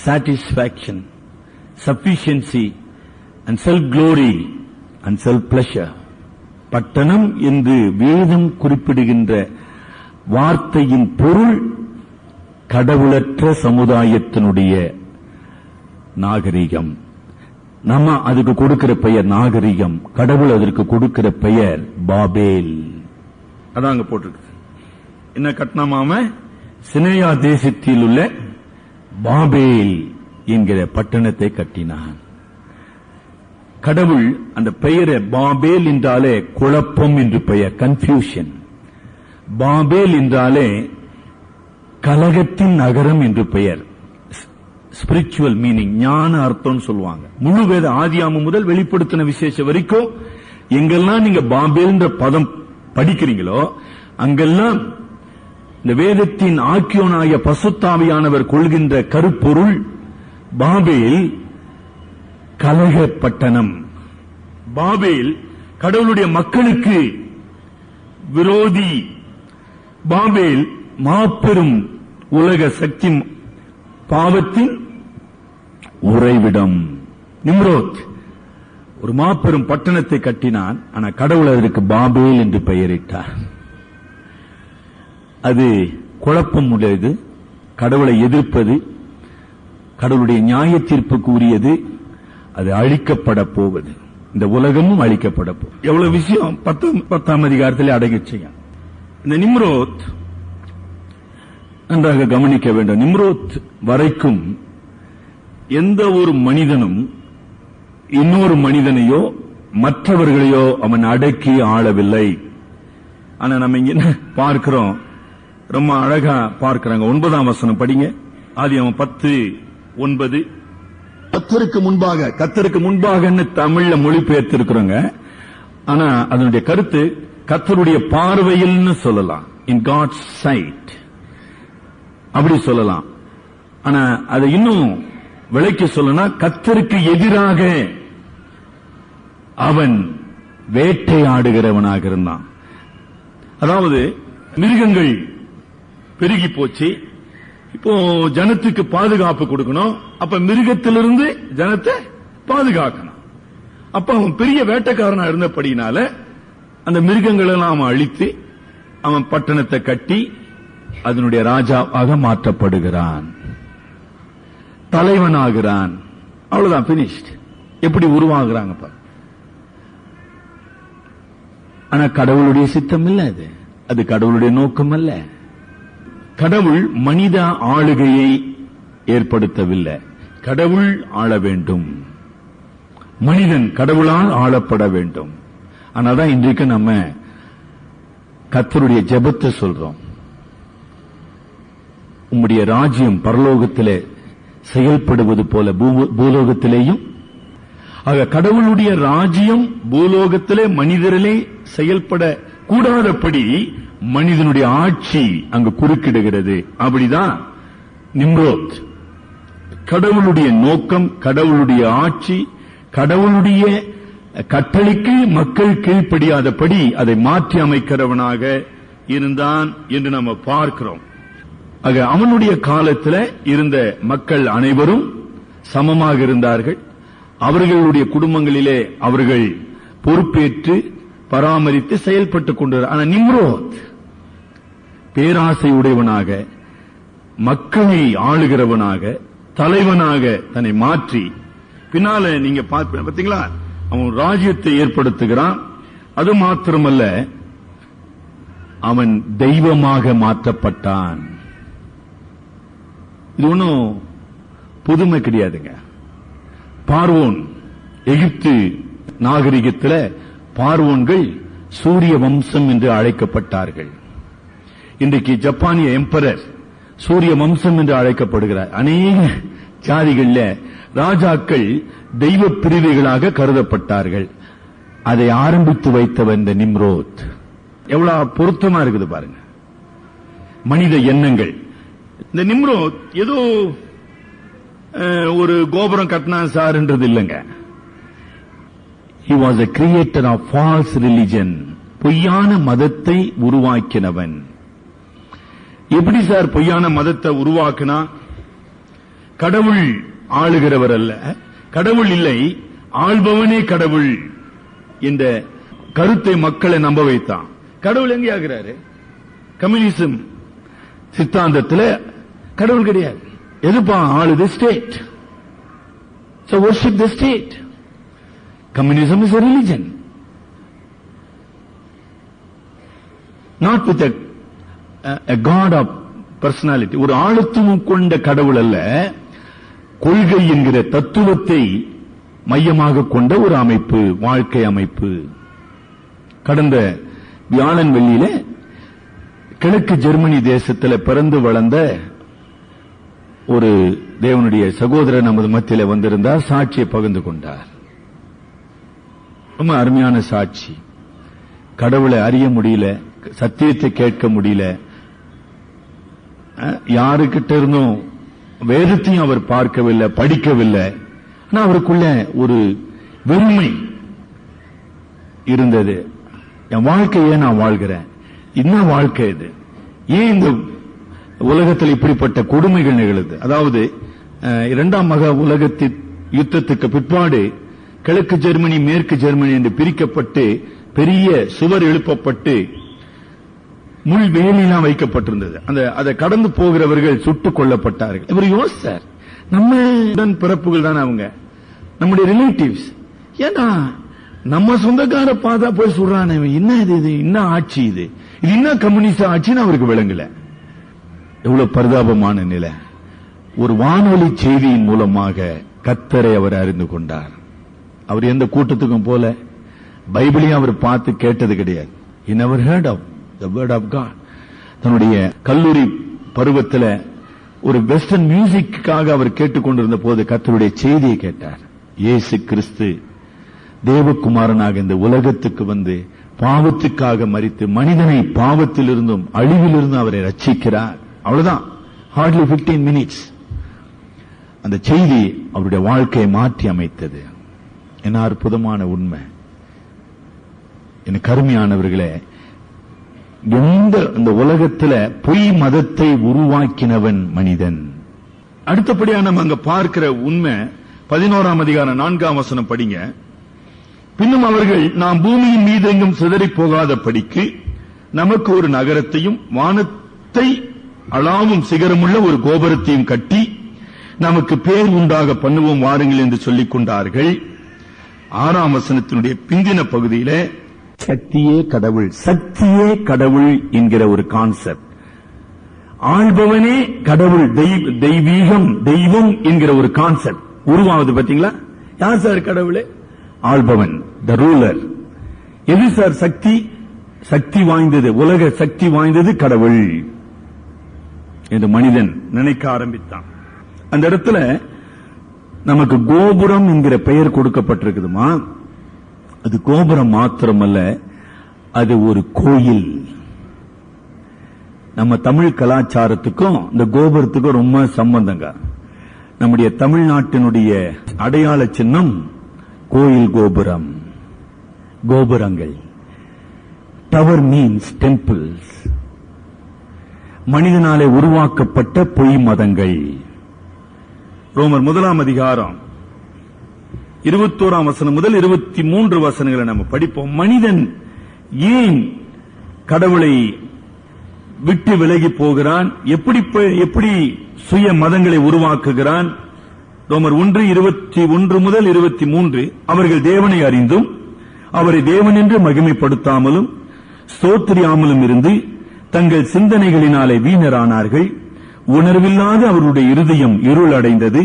satisfaction, sufficiency and self glory and self pleasure. பட்டணம் என்று வேதம் குறிப்பிடுகின்ற வார்த்தையின் பொருள் கடவுளற்ற சமுதாயத்தினுடைய நாகரிகம். நம்ம அதுக்கு கொடுக்கிற பெயர் நாகரிகம், கடவுள் அதற்கு கொடுக்கிற பெயர் பாபேல். அதான் அங்க போட்டிருக்கு. என்ன கட்டினாம? சினேயா தேசத்தில் உள்ள பாபேல் என்கிற பட்டணத்தை கட்டினான். கடவுள் அந்த பெயரை பாபேல் என்றாலே குழப்பம் என்று பெயர், கன்ஃபியூஷன். பாபேல் என்றாலே கலகத்தின் நகரம் என்று பெயர், ஸ்பிரிச்சுவல் மீனிங், ஞான அர்த்தம் சொல்லுவாங்க. முழு வேத ஆதியாமம் முதல் வெளிப்படுத்தின விசேஷம் வரைக்கும் எங்கெல்லாம் நீங்க பாபேல் என்ற பதம் படிக்கிறீங்களோ அங்கெல்லாம் இந்த வேதத்தின் ஆக்கியோனாய பசுத்தாவியானவர் கொள்கின்ற கருப்பொருள் பாபேல் கலகப்பட்டணம். பாபேல் கடவுளுடைய மக்களுக்கு விரோதி. பாபேல் மாபெரும் உலக சக்தி, பாவத்தின் உறைவிடம். நிம்ரோத் ஒரு மாபெரும் பட்டணத்தை கட்டினான். ஆனா கடவுள் அதற்கு பாபேல் என்று பெயரிட்டார். அது குழப்பம் உள்ளது, கடவுளை எதிர்ப்பது, கடவுளுடைய நியாய தீர்ப்புக்கு உரியது. அது அழிக்கப்பட போவது. இந்த உலகமும் அழிக்கப்பட போவது. எவ்வளவு விஷயம் 10ஆம் அதிகாரத்தில் அடங்கி செய்யும். இந்த நிம்ரோத் நன்றாக கவனிக்க வேண்டும். நிம்ரோத் வரைக்கும் எந்த ஒரு மனிதனும் இன்னொரு மனிதனையோ மற்றவர்களையோ அவன் அடக்கி ஆளவில்லை. ஆனா நம்ம இங்க என்ன பார்க்கிறோம்? ரொம்ப அழகா பார்க்கிறாங்க. 9ஆம் வசனம் படிங்க. ஆதியாகமம் 10:9. கர்த்தருக்கு முன்பாக தமிழ்ல மொழிபெயர்த்திருக்கிறோங்க. ஆனா அதனுடைய கருத்து கர்த்தருடைய பார்வையில் சொல்லலாம், இன் காட்ஸ் சைட் அப்படி சொல்லலாம். ஆனா அதை இன்னும் விளக்கி சொல்லனா கர்த்தருக்கு எதிராக அவன் வேட்டையாடுகிறவனாக இருந்தான். அதாவது மிருகங்கள் பெருகி போச்சு, இப்போ ஜனத்துக்கு பாதுகாப்பு கொடுக்கணும். அப்ப மிருகத்திலிருந்து ஜனத்தை பாதுகாக்கணும். அப்ப அவன் பெரிய வேட்டைக்காரனா இருந்தபடினால அந்த மிருகங்களை அவன் அழித்து அவன் பட்டணத்தை கட்டி அதனுடைய ராஜாவாக மாற்றப்படுகிறான், தலைவனாகிறான். அவ்வளவுதான், பினிஷ்ட். எப்படி உருவாகிறாங்க பாரு. ஆனா கடவுளுடைய சித்தம் இல்ல, அது கடவுளுடைய நோக்கம் அல்ல. கடவுள் மனித ஆளுகையை ஏற்படுத்தவில்லை. கடவுள் ஆள வேண்டும், மனிதன் கடவுளால் ஆளப்பட வேண்டும். ஆனாதான் இன்றைக்கு நம்ம கர்த்தருடைய ஜெபத்தை சொல்றோம். உம்முடைய ராஜ்யம் பரலோகத்திலே செயல்படுவது போல பூலோகத்திலேயும். ஆக கடவுளுடைய ராஜ்யம் பூலோகத்திலே மனிதரிலே செயல்பட கூடாதபடி மனிதனுடைய ஆட்சி அங்கு குறுக்கிடுகிறது. அப்படிதான் நிம்ரோத். கடவுளுடைய நோக்கம், கடவுளுடைய ஆட்சி, கடவுளுடைய கட்டளைக்கு மக்கள் கீழ்ப்படியாதபடி அதை மாற்றி அமைக்கிறவனாக இருந்தான் என்று நம்ம பார்க்கிறோம். ஆக அவனுடைய காலத்தில் இருந்த மக்கள் அனைவரும் சமமாக இருந்தார்கள். அவர்களுடைய குடும்பங்களிலே அவர்கள் பொறுப்பேற்று பராமரித்து செயல்பட்டுக் கொண்டார். ஆனால் நிம்ரோத் பேராசை உடையவனாக, மக்களை ஆளுகிறவனாக, தலைவனாக தன்னை மாற்றி பின்னால நீங்க பாத்தீங்களா, அவன் ராஜ்யத்தை ஏற்படுத்துகிறான். அது மாத்திரமல்ல, அவன் தெய்வமாக மாற்றப்பட்டான். இது ஒன்றும் புதுமை கிடையாதுங்க. பார்வோன், எகிப்து நாகரிகத்தில் பார்வோன்கள் சூரிய வம்சம் என்று அழைக்கப்பட்டார்கள். இன்றைக்கு ஜப்பானிய எம்பரர் சூரிய வம்சம் என்று அழைக்கப்படுகிறார். அநேக ஜாதிகள்ல ராஜாக்கள் தெய்வ பிரிவுகளாக கருதப்பட்டார்கள். அதை ஆரம்பித்து வைத்தவர் இந்த நிம்ரோத். எவ்வளவு பொருத்தமா இருக்குது பாருங்க மனித எண்ணங்கள். இந்த நிம்ரோத் ஏதோ ஒரு கோபுரம் கட்டினா சார்ன்றது இல்லைங்க. He was a creator of false religion. பொய்யான மதத்தை உருவாக்கினவன். எப்படி சார் பொய்யான மதத்தை உருவாக்கினா? கடவுள் ஆளுகிறவர் அல்ல, கடவுள் இல்லை, ஆள்பவனே கடவுள் என்ற கருத்தை மக்களை நம்ப வைத்தான். கடவுள் எங்கே ஆகிறாரு? கம்யூனிசம் சித்தாந்தத்தில் கடவுள் கிடையாது. எதுப்பா ஆளுது? State. So worship the state. Communism is a religion, not with a god of personality. ஒரு ஆளுத்துவம் கொண்ட கடவுள் அல்ல, கொள்கை என்கிற தத்துவத்தை மையமாக கொண்ட ஒரு அமைப்பு, வாழ்க்கை அமைப்பு. கடந்த வியாழன் வெள்ளியில கிழக்கு ஜெர்மனி தேசத்தில் பிறந்து வளர்ந்த ஒரு தேவனுடைய சகோதரர் நமது மத்தியில் வந்திருந்தார். சாட்சியை பகிர்ந்து கொண்டார். ரொம்ப அருமையான சாட்சி. கடவுளை அறிய முடியல, சத்தியத்தை கேட்க முடியல, யாருக்கிட்ட இருந்தும் வேதத்தையும் அவர் பார்க்கவில்லை, படிக்கவில்லை. ஆனா அவருக்குள்ள ஒரு வெறுமை இருந்தது. என் வாழ்க்கையை நான் வாழ்கிறேன், என்ன வாழ்க்கை இது? ஏன் இந்த உலகத்தில் இப்படிப்பட்ட கொடுமைகள் நிகழுது? அதாவது இரண்டாம் மகா உலகத்தின் யுத்தத்துக்கு பிற்பாடு கிழக்கு ஜெர்மனி மேற்கு ஜெர்மனி என்று பிரிக்கப்பட்டு பெரிய சுவர் எழுப்பப்பட்டு முள் வேலிலாம் வைக்கப்பட்டிருந்தது. அதை கடந்து போகிறவர்கள் சுட்டுக் கொல்லப்பட்டார்கள். இவர் யோசிச்சார், நம்ம உடன் பிறப்புகள் தானே அவங்க, நம்முடைய ரிலேட்டிவ்ஸ். ஏன்னா நம்ம சொந்தக்கார பார்த்தா போய் சொல்றான், என்ன இது, என்ன ஆட்சி இது, இது என்ன கம்யூனிஸ்ட் ஆட்சின்னு அவருக்கு விளங்கல. எவ்வளவு பரிதாபமான நிலை. ஒரு வானொலி செய்தியின் மூலமாக கர்த்தரை அவர் அறிந்து கொண்டார். அவர் எந்த கூட்டத்துக்கும் போல, பைபிளையும் அவர் பார்த்து கேட்டது கிடையாது. He never heard of the word of God. தன்னுடைய கல்லூரி பருவத்தில் ஒரு வெஸ்டர்ன் மியூசிக்காக அவர் கேட்டுக்கொண்டிருந்த போது கர்த்தருடைய செய்தியை கேட்டார். இயேசு கிறிஸ்து தேவகுமாரனாக இந்த உலகத்துக்கு வந்து பாவத்துக்காக மரித்து மனிதனை பாவத்திலிருந்தும் அழிவிலிருந்தும் அவரை ரட்சிக்கிறார். அவ்வளவுதான், ஹார்ட்லி 15 minutes. அந்த செய்தி அவருடைய வாழ்க்கையை மாற்றி அமைத்தது. என்ன அற்புதமான உண்மை! எனக்கு அருமையானவர்களே, இந்த உலகத்தில் பொய் மதத்தை உருவாக்கினவன் மனிதன். அடுத்தபடியாக நம்ம அங்க பார்க்கிற உண்மை 11ஆம் அதிகாரம் 4ஆம் வசனம் படிங்க. பின்னும் அவர்கள் நாம் பூமியின் மீதெங்கும் சிதறி போகாத படிக்கு நமக்கு ஒரு நகரத்தையும் வானத்தை அளாவும் சிகரமுள்ள ஒரு கோபுரத்தையும் கட்டி நமக்கு பேர் உண்டாக பண்ணுவோம் வாருங்கள் என்று சொல்லிக் கொண்டார்கள். 6ஆம் வசனத்தினுடைய பிந்தின பகுதியில சக்தியே கடவுள், சக்தியே கடவுள் என்கிற ஒரு கான்செப்ட். ஆள்பவனே கடவுள், தெய்வீகம், தெய்வம் என்கிற ஒரு கான்செப்ட் உருவாவது. பாத்தீங்களா? யார் சார் கடவுளே? ஆள்பவன், த ரூலர். எது சார் சக்தி? சக்தி வாய்ந்தது, உலக சக்தி வாய்ந்தது கடவுள் என்று மனிதன் நினைக்க ஆரம்பித்தான். அந்த இடத்துல நமக்கு கோபுரம் என்கிற பெயர் கொடுக்கப்பட்டிருக்குதுமா. அது கோபுரம் மாத்திரமல்ல, அது ஒரு கோயில். நம்ம தமிழ் கலாச்சாரத்துக்கும் இந்த கோபுரத்துக்கும் ரொம்ப சம்பந்தங்க. நம்முடைய தமிழ்நாட்டினுடைய அடையாள சின்னம் கோயில், கோபுரம், கோபுரங்கள். Tower means temples. மனிதனாலே உருவாக்கப்பட்ட பொய் மதங்கள். ரோமர் 1ஆம் அதிகாரம் 21ஆம் வசனம் முதல் 23 வசனங்களை நம்ம படிப்போம். மனிதன் ஏன் கடவுளை விட்டு விலகி போகிறான்? எப்படி சுய மதங்களை உருவாக்குகிறான்? ரோமர் 1:21 முதல் 23. அவர்கள் தேவனை அறிந்தும் அவரை தேவன் என்று மகிமைப்படுத்தாமலும் ஸ்தோத்திரியாமலும் இருந்து தங்கள் சிந்தனைகளினாலே வீணரானார்கள். உணர்வில்லாத அவருடைய இருதயம் இருள் அடைந்தது.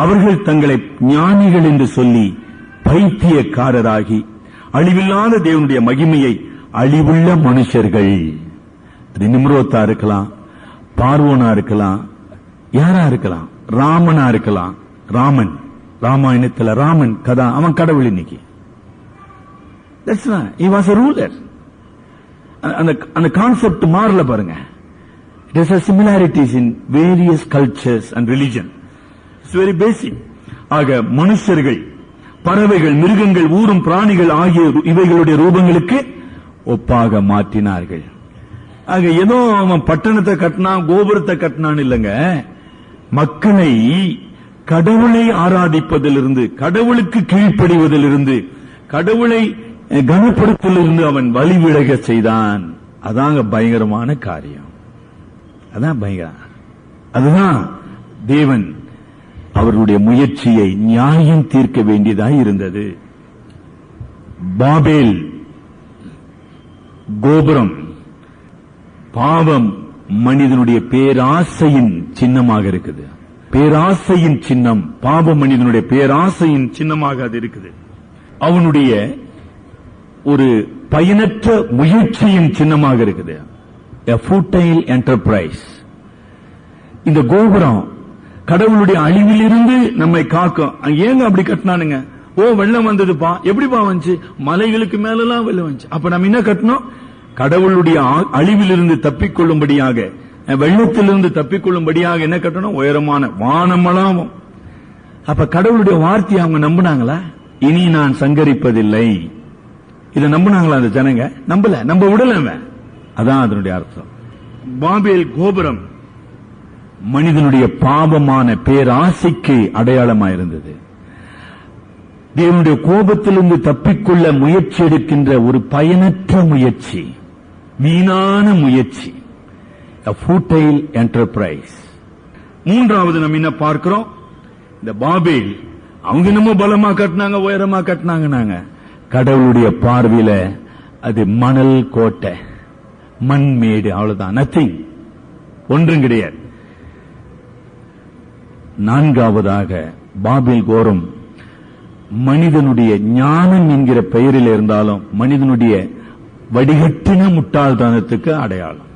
அவர்கள் தங்களை ஞானிகள் என்று சொல்லி பைத்தியக்காரராகி அழிவில்லாத தேவனுடைய மகிமையை அழிவுள்ள மனுஷர்கள், அது நிம்ரோத்தா இருக்கலாம், பார்வோனா இருக்கலாம், யாரா இருக்கலாம், ராமனா இருக்கலாம். ராமன், ராமாயணத்தில் ராமன் கதா, அவன் கடவுள். இன்னைக்கு he was a ruler. அந்த கான்செப்ட் மாறல பாருங்க. There are similarities in various cultures and religion. It's very basic. ஆக மனுஷர்கள், பறவைகள், மிருகங்கள், ஊரும் பிராணிகள் ஆகிய இவைகளுடைய ரூபங்களுக்கு ஒப்பாக மாற்றினார்கள். ஆக ஏதோ அவன் பட்டணத்தை கட்டினான், கோபுரத்தை கட்டினான் இல்லங்க, மக்களை கடவுளை ஆராதிப்பதிலிருந்து, கடவுளுக்கு கீழ்ப்படிவதிலிருந்து, கடவுளை கனப்படுத்தலிருந்து அவன் வழிவிலக செய்தான். அதாங்க பயங்கரமான காரியம். அதான் பயங்கரம். அதுதான் தேவன் அவருடைய முயற்சியை நியாயம் தீர்க்க வேண்டியதாய் இருந்தது. பாபேல் கோபுரம் பாவம் மனிதனுடைய பேராசையின் சின்னமாக இருக்குது. பேராசையின் சின்னம், பாவ மனிதனுடைய பேராசையின் சின்னமாக அது இருக்குது. அவனுடைய ஒரு பயனற்ற முயற்சியின் சின்னமாக இருக்குது. A futile enterprise. இந்த கோபுரம் கடவுளுடைய அழிவிலிருந்து நம்மை காக்கும். ஏங்க அப்படி கட்டினானுங்க? ஓ, வெள்ளம் வந்ததுப்பா. எப்படிப்பா வந்துச்சு? மலைகளுக்கு மேலெல்லாம் வெள்ளம் வந்துச்சு. அப்ப நம்ம என்ன கட்டணும்? கடவுளுடைய அழிவிலிருந்து தப்பிக்கொள்ளும்படியாக, வெள்ளத்திலிருந்து தப்பிக்கொள்ளும்படியாக என்ன கட்டணும்? உயரமான வானமெல்லாம். அப்ப கடவுளுடைய வார்த்தையை அவங்க நம்பினாங்களா? இனி நான் சங்கரிப்பதில்லை. இதை நம்பினாங்களா அந்த ஜனங்க? நம்பல, நம்ப விடல. அதான் அதனுடைய அர்த்தம். பாபேல் கோபுரம் மனிதனுடைய பாவமான பேராசைக்கு அடையாளமாயிருந்தது. தேவனுடைய கோபத்திலிருந்து தப்பிக்கொள்ள முயற்சி எடுக்கின்ற ஒரு பயனற்ற முயற்சி, வீணான முயற்சி, a futile enterprise. மூன்றாவது நம்ம என்ன பார்க்கிறோம்? இந்த பாபேல் அவங்க நம்ம பலமா கட்டினாங்க, உயரமா கட்டினாங்க. கடவுளுடைய பார்வையில அது மணல் கோட்டை, மண்மேடு, அவ்வளவுதான், நத்திங், ஒன்றும் கிடையாது. நான்காவதாக பாபேல் கோபுரம் மனிதனுடைய ஞானம் என்கிற பெயரில் இருந்தாலும் மனிதனுடைய வடிகட்டின முட்டாள்தனத்துக்கு அடையாளம்.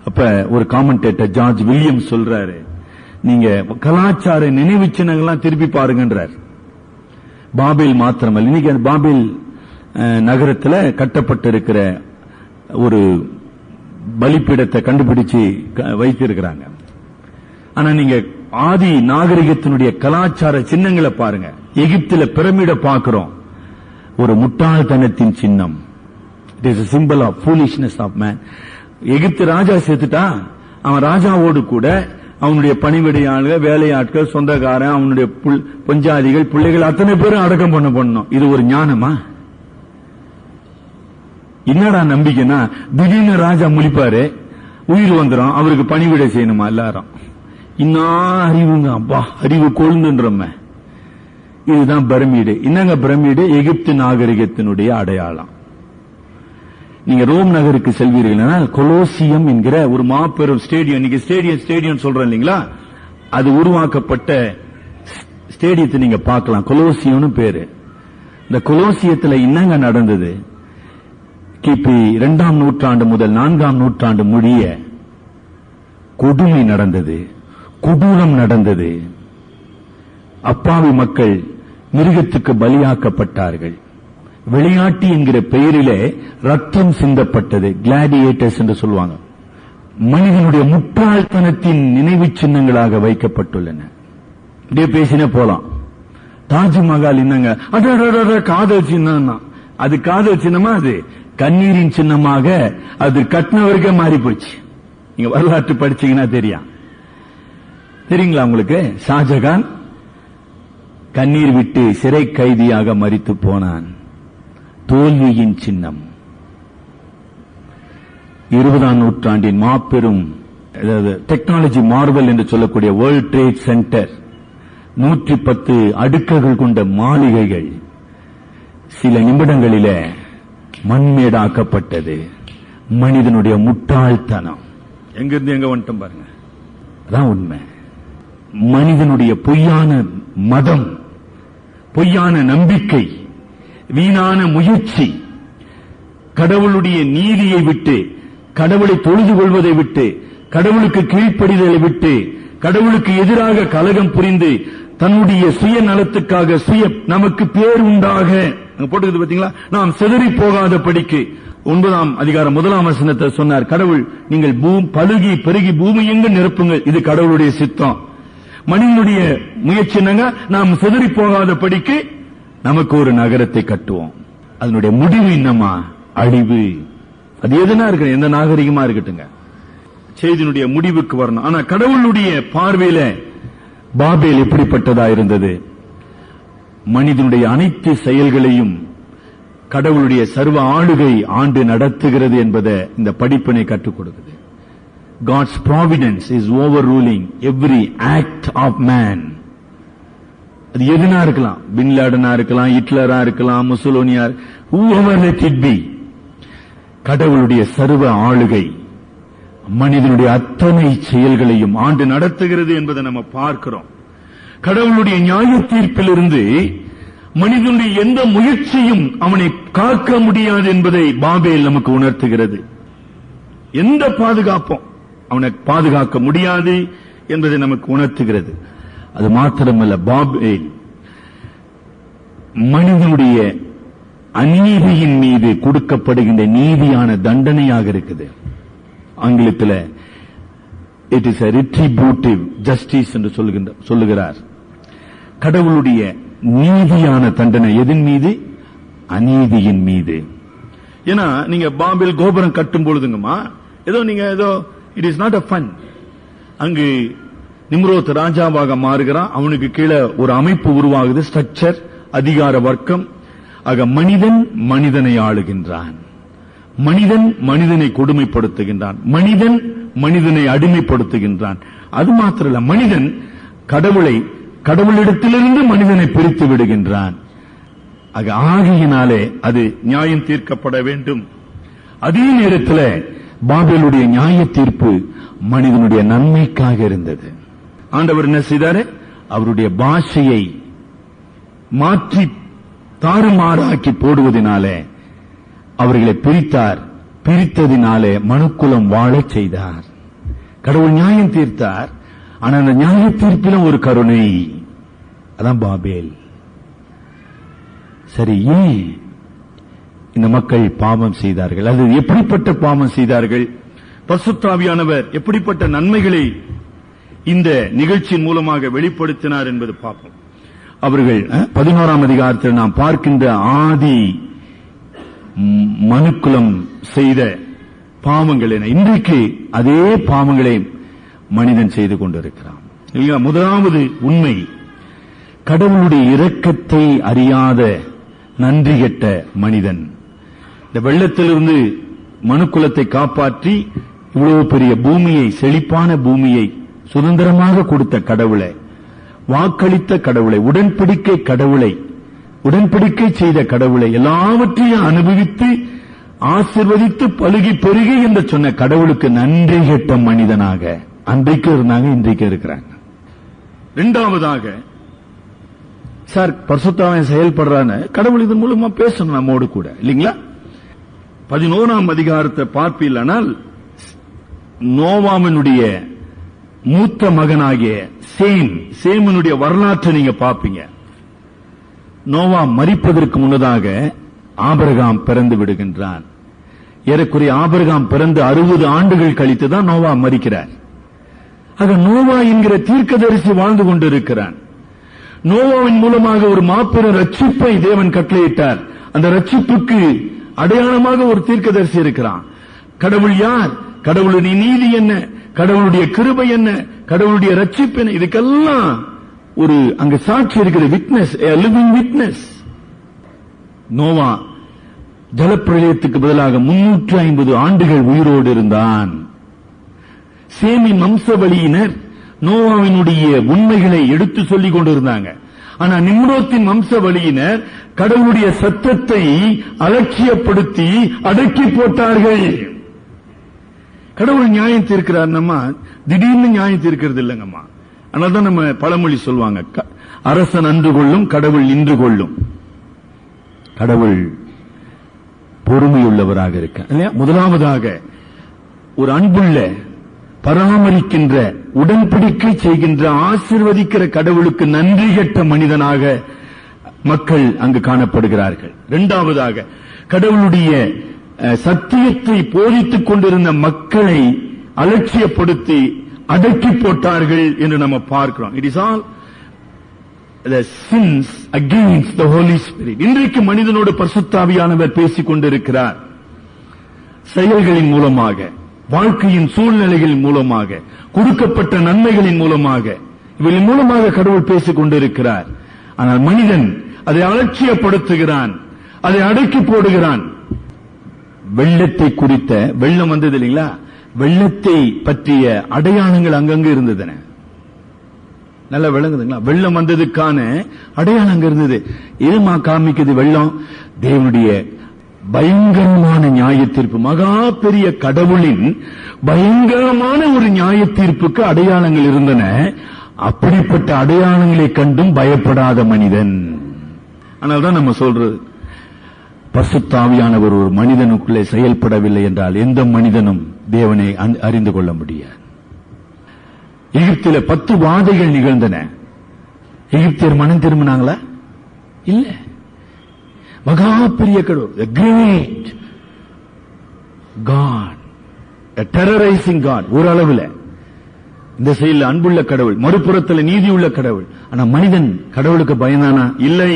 அப்ப ஒரு காமெண்டேட்டர் ஜார்ஜ் வில்லியம்ஸ் சொல்றாரு, நீங்க கலாச்சார நினைவு சின்னங்கள்லாம் திருப்பி பாருங்கன்றார். பாபேல் மாத்திரமல்ல, இன்னைக்கு அந்த பாபேல் நகரத்தில் கட்டப்பட்டிருக்கிற ஒரு பலிப்பீடத்தை கண்டுபிடிச்சு வைத்திருக்கிறாங்க. ஆனா நீங்க ஆதி நாகரிகத்தினுடைய கலாச்சார சின்னங்களை பாருங்க. எகிப்தில பிரமிட பார்க்கிறோம், ஒரு முட்டாள்தனத்தின் சின்னம். It is a symbol of foolishness of man. எகிப்து ராஜா செத்துட்டா, அவன் ராஜாவோடு கூட அவனுடைய பணிவிடையாளர்கள், வேலையாட்கள், சொந்தக்காரன், அவனுடைய பொஞ்சாதிகள், பிள்ளைகள் அத்தனை பேரும் அடக்கம் பண்ணணும். இது ஒரு ஞானமா? என்னடா நம்பிக்கைன்னா, திடீர்னு ராஜா முழிப்பாரு, உயிர் வந்துடும், அவருக்கு பணிவிடை செய்யணுமா எல்லாரும்? இன்னா அறிவுங்க, அப்பா அறிவு கொழுந்துன்றோம். இதுதான் பிரமிடு. என்னங்க பிரமிடு? எகிப்து நாகரிகத்தினுடைய அடையாளம். நீங்க ரோம் நகருக்கு செல்வீர்கள், கொலோசியம் என்கிற ஒரு மாபெரும் ஸ்டேடியம், நீங்க ஸ்டேடியம் சொல்றோம் இல்லீங்களா, அது உருவாக்கப்பட்ட ஸ்டேடியத்தை நீங்க பார்க்கலாம். கொலோசியம்னு பேரு. இந்த கொலோசியத்தில் என்னங்க நடந்தது? கிபி 2ஆம் நூற்றாண்டு முதல் 4ஆம் நூற்றாண்டு முடிய கொடுமை நடந்தது, கொடூரம் நடந்தது. அப்பாவி மக்கள் மிருகத்துக்கு பலியாக்கப்பட்டார்கள். விளையாட்டு என்கிற பெயரிலே ரத்தம் சிந்தப்பட்டது. கிளாடியேட்டர்ஸ் என்று சொல்லுவாங்க. மனிதனுடைய முட்டாள்தனத்தின் நினைவு சின்னங்களாக வைக்கப்பட்டுள்ளன. இப்படியே பேசினே போலாம். தாஜ்மஹால் என்னங்க, காதல் சின்னம். அது காதல் சின்னமா? அது கண்ணீரின் சின்னமாக அது கட்டினவருக்கே மாறி போச்சு. நீங்க வரலாற்று படிச்சீங்கன்னா தெரியுங்களா உங்களுக்கு? ஷாஜகான் கண்ணீர் விட்டு சிறை கைதியாக மரித்து போனான். தோல்வியின் சின்னம். 20ஆம் நூற்றாண்டின் மாபெரும் டெக்னாலஜி மார்வல் என்று சொல்லக்கூடிய வேர்ல்ட் ட்ரேட் சென்டர், 110 அடுக்குகள் கொண்ட மாளிகைகள் சில நிமிடங்களில மண்மேடாக்கப்பட்டது. மனிதனுடைய முட்டாள்தனம் எங்கிருந்து எங்க வந்துட்டோம் பாருங்க. அதான் உண்மை. மனிதனுடைய பொய்யான மதம், பொய்யான நம்பிக்கை, வீணான முயற்சி, கடவுளுடைய நீதியை விட்டு, கடவுளை தொழுது கொள்வதை விட்டு, கடவுளுக்கு கீழ்ப்படிதலை விட்டு, கடவுளுக்கு எதிராக கலகம் புரிந்து தன்னுடைய சுய நலத்துக்காக நமக்கு பேர் உண்டாக போட்டுக்கிறது பாத்தீங்களா, நாம் சிதறி போகாத படிக்கு 9ஆம் அதிகாரம் 1ஆம் வசனத்தை சொன்னார். கடவுள் நீங்கள் பலுகி பெருகி பூமி எங்கு நிரப்புங்கள், இது கடவுளுடைய சித்தம். மனிதனுடைய முயற்சி என்னங்க, நாம் சிதறி போகாத படிக்கு நமக்கு ஒரு நகரத்தை கட்டுவோம். அதனுடைய முடிவு என்னமா? அழிவு. அது எதுனா இருக்கு, எந்த நாகரிகமா இருக்கட்டுங்க, செய்தியினுடைய முடிவுக்கு வரணும். ஆனா கடவுளுடைய பார்வையில பாபேல் எப்படிப்பட்டதா இருந்தது? மனிதனுடைய அனைத்து செயல்களையும் கடவுளுடைய சர்வ ஆளுகை ஆண்டு நடத்துகிறது என்பதை இந்த படிப்பினை கற்றுக் கொடுக்குது. God's providence is overruling every act of man. அது எதுனா இருக்கலாம், பின் லாடனா இருக்கலாம், ஹிட்லரா இருக்கலாம், முசோலினியா, whoever let it be. கடவுளுடைய சர்வ ஆளுகை மனிதனுடைய அத்தனை செயல்களையும் ஆண்டு நடத்துகிறது என்பதை நம்ம பார்க்கிறோம். கடவுளுடைய நியாய தீர்ப்பிலிருந்து மனிதனுடைய எந்த முயற்சியும் அவனை காக்க முடியாது என்பதை பாபேல் நமக்கு உணர்த்துகிறது. எந்த பாதுகாப்பும் அவனை பாதுகாக்க முடியாது என்பதை நமக்கு உணர்த்துகிறது. அது மாத்திரமல்ல, பாபேல் மனிதனுடைய அநீதியின் மீது கொடுக்கப்படுகின்ற நீதியான தண்டனையாக இருக்குது. ஆங்கிலத்தில் it is a retributive justice என்று சொல்லுகிறார். கடவுளுடைய நீதியான தண்டனை எதன் மீது? அநீதியின் மீது. ஏன்னா நீங்க பாபேல் கோபுரம் கட்டும் பொழுதுங்கம்மா, ஏதோ it is not a fun. அங்கு நிம்ரோத் ராஜாவாக மாறுகிறான், அவனுக்கு கீழே ஒரு அமைப்பு உருவாகுது, ஸ்ட்ரக்சர், அதிகார வர்க்கம். ஆக மனிதன் மனிதனை ஆளுகின்றான், மனிதன் மனிதனை கொடுமைப்படுத்துகின்றான், மனிதன் மனிதனை அடிமைப்படுத்துகின்றான். அது மாத்திரமல்ல, மனிதன் கடவுளிடத்திலிருந்து மனிதனை பிரித்து விடுகின்றான். ஆகையினாலே அது நியாயம் தீர்க்கப்பட வேண்டும். அதே நேரத்தில் பாபேலுடைய நியாய தீர்ப்பு மனிதனுடைய நன்மைக்காக இருந்தது. ஆண்டவர் என்ன செய்தாரு? அவருடைய பாஷையை மாற்றி தாறுமாறாக்கி போடுவதனாலே அவர்களை பிரித்தார். பிரித்ததினாலே மனுக்குலம் வாழச் செய்தார். கடவுள் நியாயம் தீர்த்தார். ஆனா அந்த நியாய தீர்ப்பிலும் ஒரு கருணை. அதான் பாபேல். சரி, ஏன் இந்த மக்கள் பாவம் செய்தார்கள்? அது எப்படிப்பட்ட பாவம் செய்தார்கள்? பரிசுத்த ஆவியானவர் எப்படிப்பட்ட நன்மைகளை இந்த நிகழ்ச்சியின் மூலமாக வெளிப்படுத்தினார் என்பது பார்ப்போம். அவர்கள் 11ஆம் அதிகாரத்தில் நாம் பார்க்கின்ற ஆதி மனுக்குலம் செய்த பாவங்கள் என, இன்றைக்கு அதே பாவங்களை மனிதன் செய்து கொண்டிருக்கிறான். முதலாவது உண்மை, கடவுளுடைய இரக்கத்தை அறியாத நன்றி கெட்ட மனிதன். இந்த வெள்ளத்திலிருந்து மனுக்குலத்தை காப்பாற்றி இவ்வளவு பெரிய பூமியை, செழிப்பான பூமியை சுதந்திரமாக கொடுத்த கடவுளை, வாக்களித்த கடவுளை, உடன்படிக்கை செய்த கடவுளை, எல்லாவற்றையும் அனுபவித்து ஆசீர்வதித்து பலுகி பெருகி என்று சொன்ன கடவுளுக்கு நன்றி கெட்ட மனிதனாக அன்றைக்கு இருந்தாங்க, இன்றைக்கு இருக்கிறாங்க. இரண்டாவதாக, சார் பரிசுத்தவான் செயல்படுறான்னு கடவுள் இதன் மூலமா பேசணும் நம்மோடு கூட, இல்லீங்களா? 11ஆம் அதிகாரத்தை பார்ப்பீர்களானால், நோவாவினுடைய மூத்த மகனாகிய சேமனுடைய வரலாற்றை நீங்க பார்ப்பீங்க. நோவா மரிப்பதற்கு முன்னதாக ஆபிரகாம் பிறந்து விடுகின்றான். ஏறக்குறைய ஆபிரகாம் பிறந்து 60 ஆண்டுகள் கழித்து தான் நோவா மரிக்கிறார். ஆக நோவா என்கிற தீர்க்கதரிசி வாழ்ந்து கொண்டிருக்கிறான். நோவாவின் மூலமாக ஒரு மாபெரும் ரட்சிப்பை தேவன் கட்டளையிட்டார். அந்த ரட்சிப்புக்கு அடையாளமாக ஒரு தீர்க்கதரிசி இருக்கிறான். கடவுள் யார்? கடவுளுடைய நீதி என்ன? கடவுளுடைய கிருபை என்ன? கடவுளுடைய ரட்சிப்பு என்ன? இதுக்கெல்லாம் ஒரு அங்க சாட்சி இருக்கிற விட்னஸ், லிவிங் விட்னஸ். நோவா ஜலப்பிரளயத்துக்கு பதிலாக 350 ஆண்டுகள் உயிரோடு இருந்தான். சேமின் வம்சவழியினர் நோவாவினுடைய உண்மைகளை எடுத்து சொல்லிக் கொண்டிருந்தாங்க. ஆனா நிம்ரோத்தின் வம்சவழியினர் கடவுளுடைய சத்தத்தை அலட்சியப்படுத்தி அடக்கி போட்டார்கள். கடவுள் நியாயம் தீர்க்கிறார், நம்ம திடீர்னு நியாயம் தீர்க்கிறது இல்லைங்கம்மா. அதனால்தான் நம்ம பழமொழி சொல்லுவாங்க, அரசன் அன்று கொள்ளும், கடவுள் நின்று கொள்ளும். கடவுள் பொறுமையுள்ளவராக இருக்க இல்லையா? முதலாவதாக ஒரு அன்புள்ள, பராமரிக்கின்ற, உடன்படிக்கை செய்கின்ற, ஆசீர்வதிக்கிற கடவுளுக்கு நன்றி கெட்ட மனிதனாக மக்கள் அங்கு காணப்படுகிறார்கள். இரண்டாவதாக கடவுளுடைய சத்தியத்தை போதித்துக் கொண்டிருந்த மக்களை அலட்சியப்படுத்தி அடக்கி போட்டார்கள் என்று நம்ம பார்க்கிறோம். It is all the sins against the Holy Spirit. இன்றைக்கு மனிதனோடு பரிசுத்த ஆவியானவர் பேசிக் கொண்டிருக்கிறார். செயல்களின் மூலமாக, வாழ்க்கையின் சூழ்நிலைகளின் மூலமாக, கொடுக்கப்பட்ட நன்மைகளின் மூலமாக, இவர்களின் மூலமாக கடவுள் பேசிக் கொண்டிருக்கிறார். ஆனால் மனிதன் அதை அலட்சியப்படுத்துகிறான், அதை அடக்கி போடுகிறான். வெள்ளத்தை குறித்த, வெள்ளம் வந்தது இல்லைங்களா, வெள்ளத்தை பற்றிய அடையாளங்கள் அங்கங்கு இருந்ததுன. நல்லா விளங்குதுங்களா? வெள்ளம் வந்ததுக்கான அடையாளம் அங்க இருந்தது. எதுமா காமிக்குது வெள்ளம்? தேவனுடைய பயங்கரமான நியாய தீர்ப்பு, மகா பெரிய கடவுளின் பயங்கரமான ஒரு நியாய தீர்ப்புக்கு அடையாளங்கள் இருந்தன. அப்படிப்பட்ட அடையாளங்களை கண்டும் பயப்படாத மனிதன். அதனால்தான் நம்ம சொல்றது, பரிசுத்த ஆவியானவர் ஒரு மனிதனுக்குள்ளே செயல்படவில்லை என்றால் எந்த மனிதனும் தேவனை அறிந்து கொள்ள முடியாது. எகிப்தில 10 வாதைகள் நிகழ்ந்தன. எகிப்தியர் மனம் திரும்பினாங்களா? இல்ல. மகா பெரிய கடவுள், the great God, a terrorizing God. ஒரு அளவுல இந்த செயலில் அன்புள்ள கடவுள், மறுபுறத்தில் நீதி உள்ள கடவுள். ஆனா மனிதன் கடவுளுக்கு பயந்தானா? இல்லை.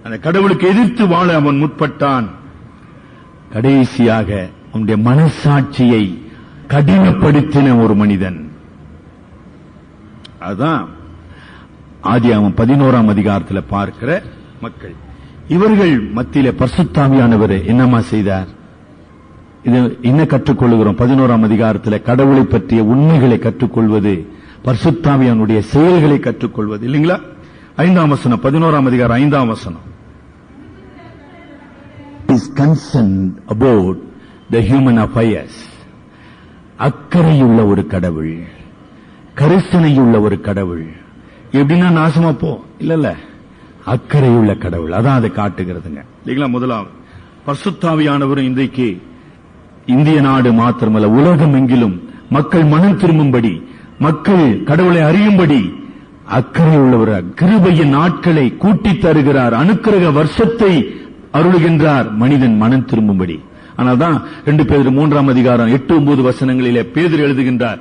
அந்த கடவுளுக்கு எதிர்த்து வாழ அவன் முற்பட்டான். கடைசியாக அவனுடைய மனசாட்சியை கடினப்படுத்தின ஒரு மனிதன். அதான் ஆதியாகமம் 11ஆம் அதிகாரத்தில் பார்க்கிற மக்கள். இவர்கள் மத்தியில பரிசுத்த ஆவியானவர் என்னமா செய்தார்? இது என்ன கற்றுக்கொள்கிறோம்? 11ஆம் அதிகாரத்தில் கடவுளை பற்றிய உண்மைகளை கற்றுக்கொள்வது, பரிசுத்த ஆவியானுடைய செயல்களை கற்றுக்கொள்வது இல்லைங்களா? 5ஆம் வசனம், 11ஆம் அதிகாரம் 5ஆம் வசனம். is concerned about the human affairs. அக்கறையுள்ள ஒரு கடவுள், கரிசனையுள்ள ஒரு கடவுள். எப்படின்னா நாசமா போ இல்ல, அக்கறையுள்ள கடவுள். அதான் அதை காட்டுகிறதுங்க இல்லைங்களா? முதலாவது பரிசுத்த ஆவியானவரும் இன்றைக்கு இந்திய நாடு மாத்திரமல்ல, உலகம் எங்கிலும் மக்கள் மனம் திரும்பும்படி, மக்கள் கடவுளை அறியும்படி அக்கறை உள்ளவர். கிருபையின் நாட்களை கூட்டி தருகிறார், அனுக்கிரக வருஷத்தை அருளுகின்றார் மனிதன் மனம் திரும்பும்படி. ஆனால்தான் 2 பேதுரு 3ஆம் அதிகாரம் 8-9 வசனங்களிலே பேதுரு எழுதுகின்றார்,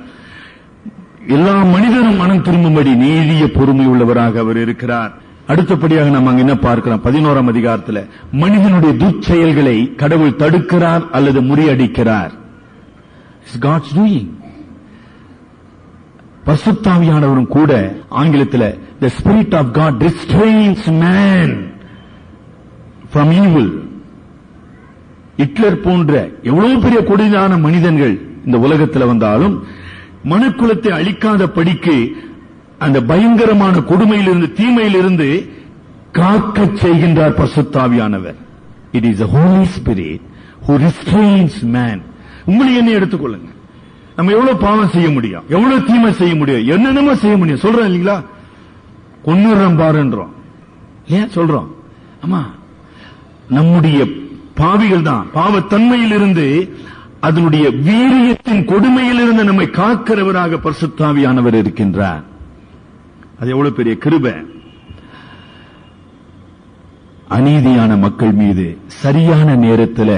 எல்லா மனிதனும் மனம் திரும்பும்படி நீதிய பொறுமை உள்ளவராக அவர் இருக்கிறார். அடுத்தபடியாக நாம் அங்க என்ன பார்க்கிறோம்? 11ஆம் அதிகாரத்தில் மனிதனுடைய துச்செயல்களை கடவுள் தடுக்கிறார் அல்லது முறியடிக்கிறார். It's God's doing. பரிசுத்த ஆவியானவரும் கூட ஆங்கிலத்தில் the spirit of God restrains man from evil. Hitler போன்ற எவ்வளவு பெரிய கொடிதான மனிதர்கள் இந்த உலகத்தில் வந்தாலும் மனுக்குலத்தை அழிக்காத படிக்கு அந்த பயங்கரமான கொடுமையிலிருந்து, தீமையிலிருந்து காக்க செய்கின்றார் பரிசுத்த ஆவியானவர். It is the Holy Spirit who restrains man. உங்களை என்ன எடுத்துக்கொள்ளுங்க, நம்ம எவ்வளவு பாவம் செய்ய முடியும், எவ்வளவு தீமை செய்ய முடியும், என்னென்னமோ செய்ய முடியும். சொல்றோம் இல்லீங்களா? கொன்னுறோம் பாருன்றோம், ஏன் சொல்றோம்? ஆமா, நம்முடைய பாவிகள் தான் பாவத்தன்மையிலிருந்து, அதனுடைய வீரியத்தின் கொடுமையிலிருந்து நம்மை காக்கிறவராக பரிசுத்த ஆவியானவர் இருக்கின்றார். அது எவ்வளவு பெரிய கிருபை. அநீதியான மக்கள் மீது சரியான நேரத்தில்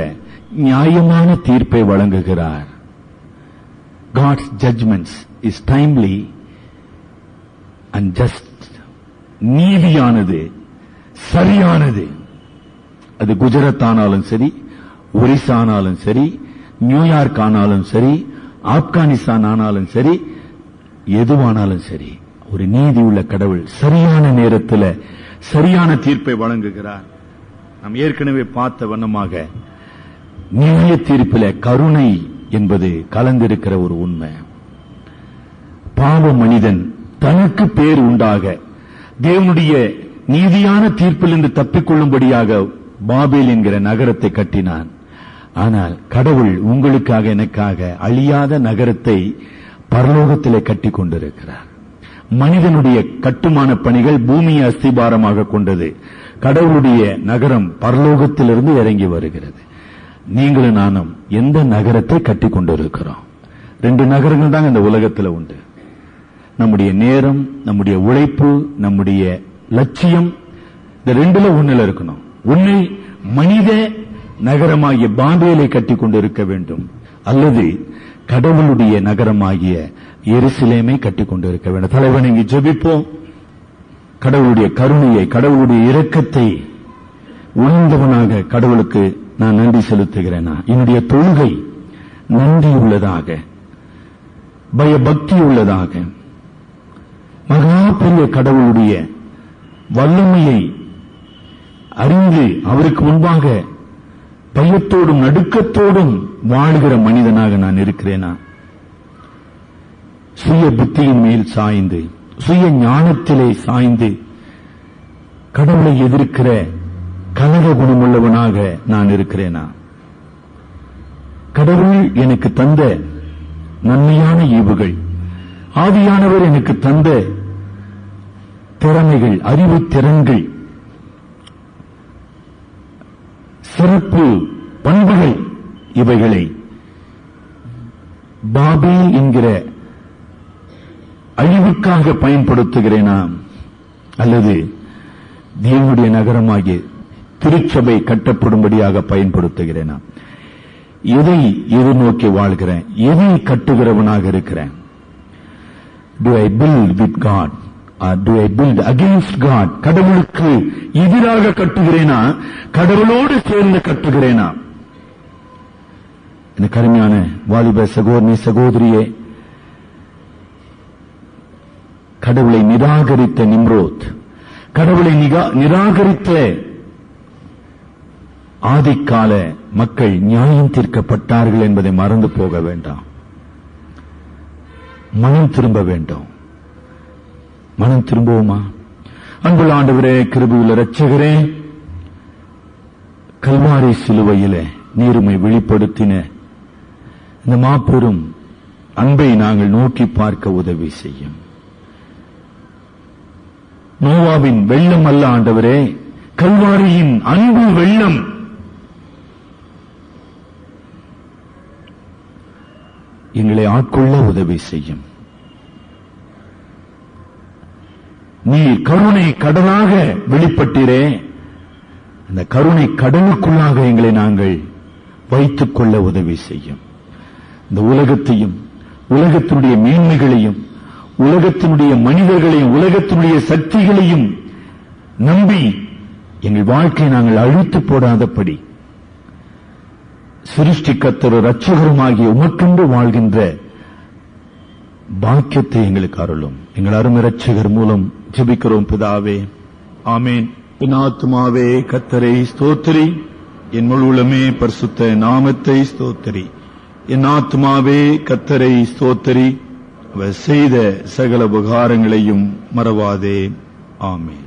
நியாயமான தீர்ப்பை வழங்குகிறார். God's judgments is timely and just. நீதியானது, சரியானது. அது குஜராத் ஆனாலும் சரி, ஒரிசா ஆனாலும் சரி, நியூயார்க் ஆனாலும் சரி, ஆப்கானிஸ்தான் ஆனாலும் சரி, எதுவானாலும் சரி, ஒரு நீதி உள்ள கடவுள் சரியான நேரத்தில் சரியான தீர்ப்பை வழங்குகிறார். நாம் ஏற்கனவே பார்த்த வண்ணமாக நியாய தீர்ப்பில் கருணை என்பது கலந்திருக்கிற ஒரு உண்மை. பாவ மனிதன் தனக்கு பேர் உண்டாக தேவனுடைய நீதியான தீர்ப்பிலிருந்து தப்பிக்கொள்ளும்படியாக பாபேல் என்கிற நகரத்தை கட்டினான். ஆனால் கடவுள் உங்களுக்காக எனக்காக அழியாத நகரத்தை பரலோகத்திலே கட்டி கொண்டிருக்கிறார். மனிதனுடைய கட்டுமான பணிகள் பூமியை அஸ்திபாரமாக கொண்டது. கடவுளுடைய நகரம் பரலோகத்திலிருந்து இறங்கி வருகிறது. நீங்களும் நானும் எந்த நகரத்தை கட்டி கொண்டிருக்கிறோம்? 2 நகரங்கள் தான் இந்த உலகத்தில் உண்டு. நம்முடைய நேரம், நம்முடைய உழைப்பு, நம்முடைய லட்சியம், இந்த 2ல 1ல இருக்கணும். உன்னை மனித நகரமாகிய பாபேலை கட்டி கொண்டிருக்க வேண்டும், அல்லது கடவுளுடைய நகரமாகிய எருசலேமை கட்டி கொண்டிருக்க வேண்டும். தலைவன் இங்கு ஜெபிப்போம். கடவுளுடைய கருணையை, கடவுளுடைய இரக்கத்தை உணர்ந்தவனாக கடவுளுக்கு நான் நன்றி செலுத்துகிறேனா? என்னுடைய தொழுகை நன்றி உள்ளதாக, பயபக்தி உள்ளதாக, மகா பெரிய கடவுளுடைய வல்லமையை அறிந்து அவருக்கு முன்பாக பயத்தோடும் நடுக்கத்தோடும் வாழ்கிற மனிதனாக நான் இருக்கிறேனா? சுய புத்தியின் மேல் சாய்ந்து, சுய ஞானத்திலே சாய்ந்து கடவுளை எதிர்க்கிற கலக குணமுள்ளவனாக நான் இருக்கிறேனா? கடவுள் எனக்கு தந்த நன்மையான ஈவுகள், ஆவியானவர் எனக்கு தந்த திறமைகள், அறிவு திறன்கள், சிறப்பு பண்புகள், இவைகளை பாபேல் என்கிற அழிவுக்காக பயன்படுத்துகிறேனா, அல்லது தேவனுடைய நகரமாகிய திருச்சபை கட்டப்படும்படியாக பயன்படுத்துகிறேனா? எதை எதிர்நோக்கி வாழ்கிறேன்? எதை கட்டுகிறவனாக இருக்கிறேன்? Do I build with God or do I build against God? கடவுளுக்கு எதிராக கட்டுகிறேனா, கடவுளோடு சேர்ந்து கட்டுகிறேனா? எனக்கு அருமையான வாலிப சகோதரி சகோதரியே, கடவுளை நிராகரித்த நிம்ரோத், கடவுளை நிராகரித்த ஆதிக்கால மக்கள் நியாயம் தீர்க்கப்பட்டார்கள் என்பதை மறந்து போக வேண்டாம். மனம் திரும்ப வேண்டும். மனம் திரும்புவோமா? அன்புள்ள ஆண்டவரே, கிருபையுள்ள இரட்சகரே, கல்வாரி சிலுவையிலே நீருமை வெளிப்படுத்தின இந்த மாபெரும் அன்பை நாங்கள் நோக்கி பார்க்க உதவி செய்யும். நோவாவின் வெள்ளம் அல்ல ஆண்டவரே, கல்வாரியின் அன்பு வெள்ளம் எங்களை ஆட்கொள்ள உதவி செய்யும். நீர் கருணை கடலாக வெளிப்பட்டீரே, அந்த கருணை கடலுக்குள்ளாக எங்களை நாங்கள் வைத்துக் கொள்ள உதவி செய்யும். இந்த உலகத்தையும், உலகத்தினுடைய மேன்மைகளையும், உலகத்தினுடைய மனிதர்களையும், உலகத்தினுடைய சக்திகளையும் நம்பி எங்கள் வாழ்க்கையை நாங்கள் அழித்து போடாதபடி சிருஷ்டிக்கர்த்தர் இரட்சகருமாகிய உமக்கென்று வாழ்கின்ற பாக்கியத்தை எங்களுக்கு அருளும். எங்கள் அருமை இரட்சகர் மூலம் ஜெபிக்கிறோம் பிதாவே, ஆமேன். என் ஆத்துமாவே கர்த்தரை ஸ்தோத்திரி, என் முழு உள்ளமே பரிசுத்த நாமத்தை ஸ்தோத்திரி. என் ஆத்துமாவே கர்த்தரை ஸ்தோத்திரி, அவர் செய்த சகல உபகாரங்களையும் மறவாதே. ஆமேன்.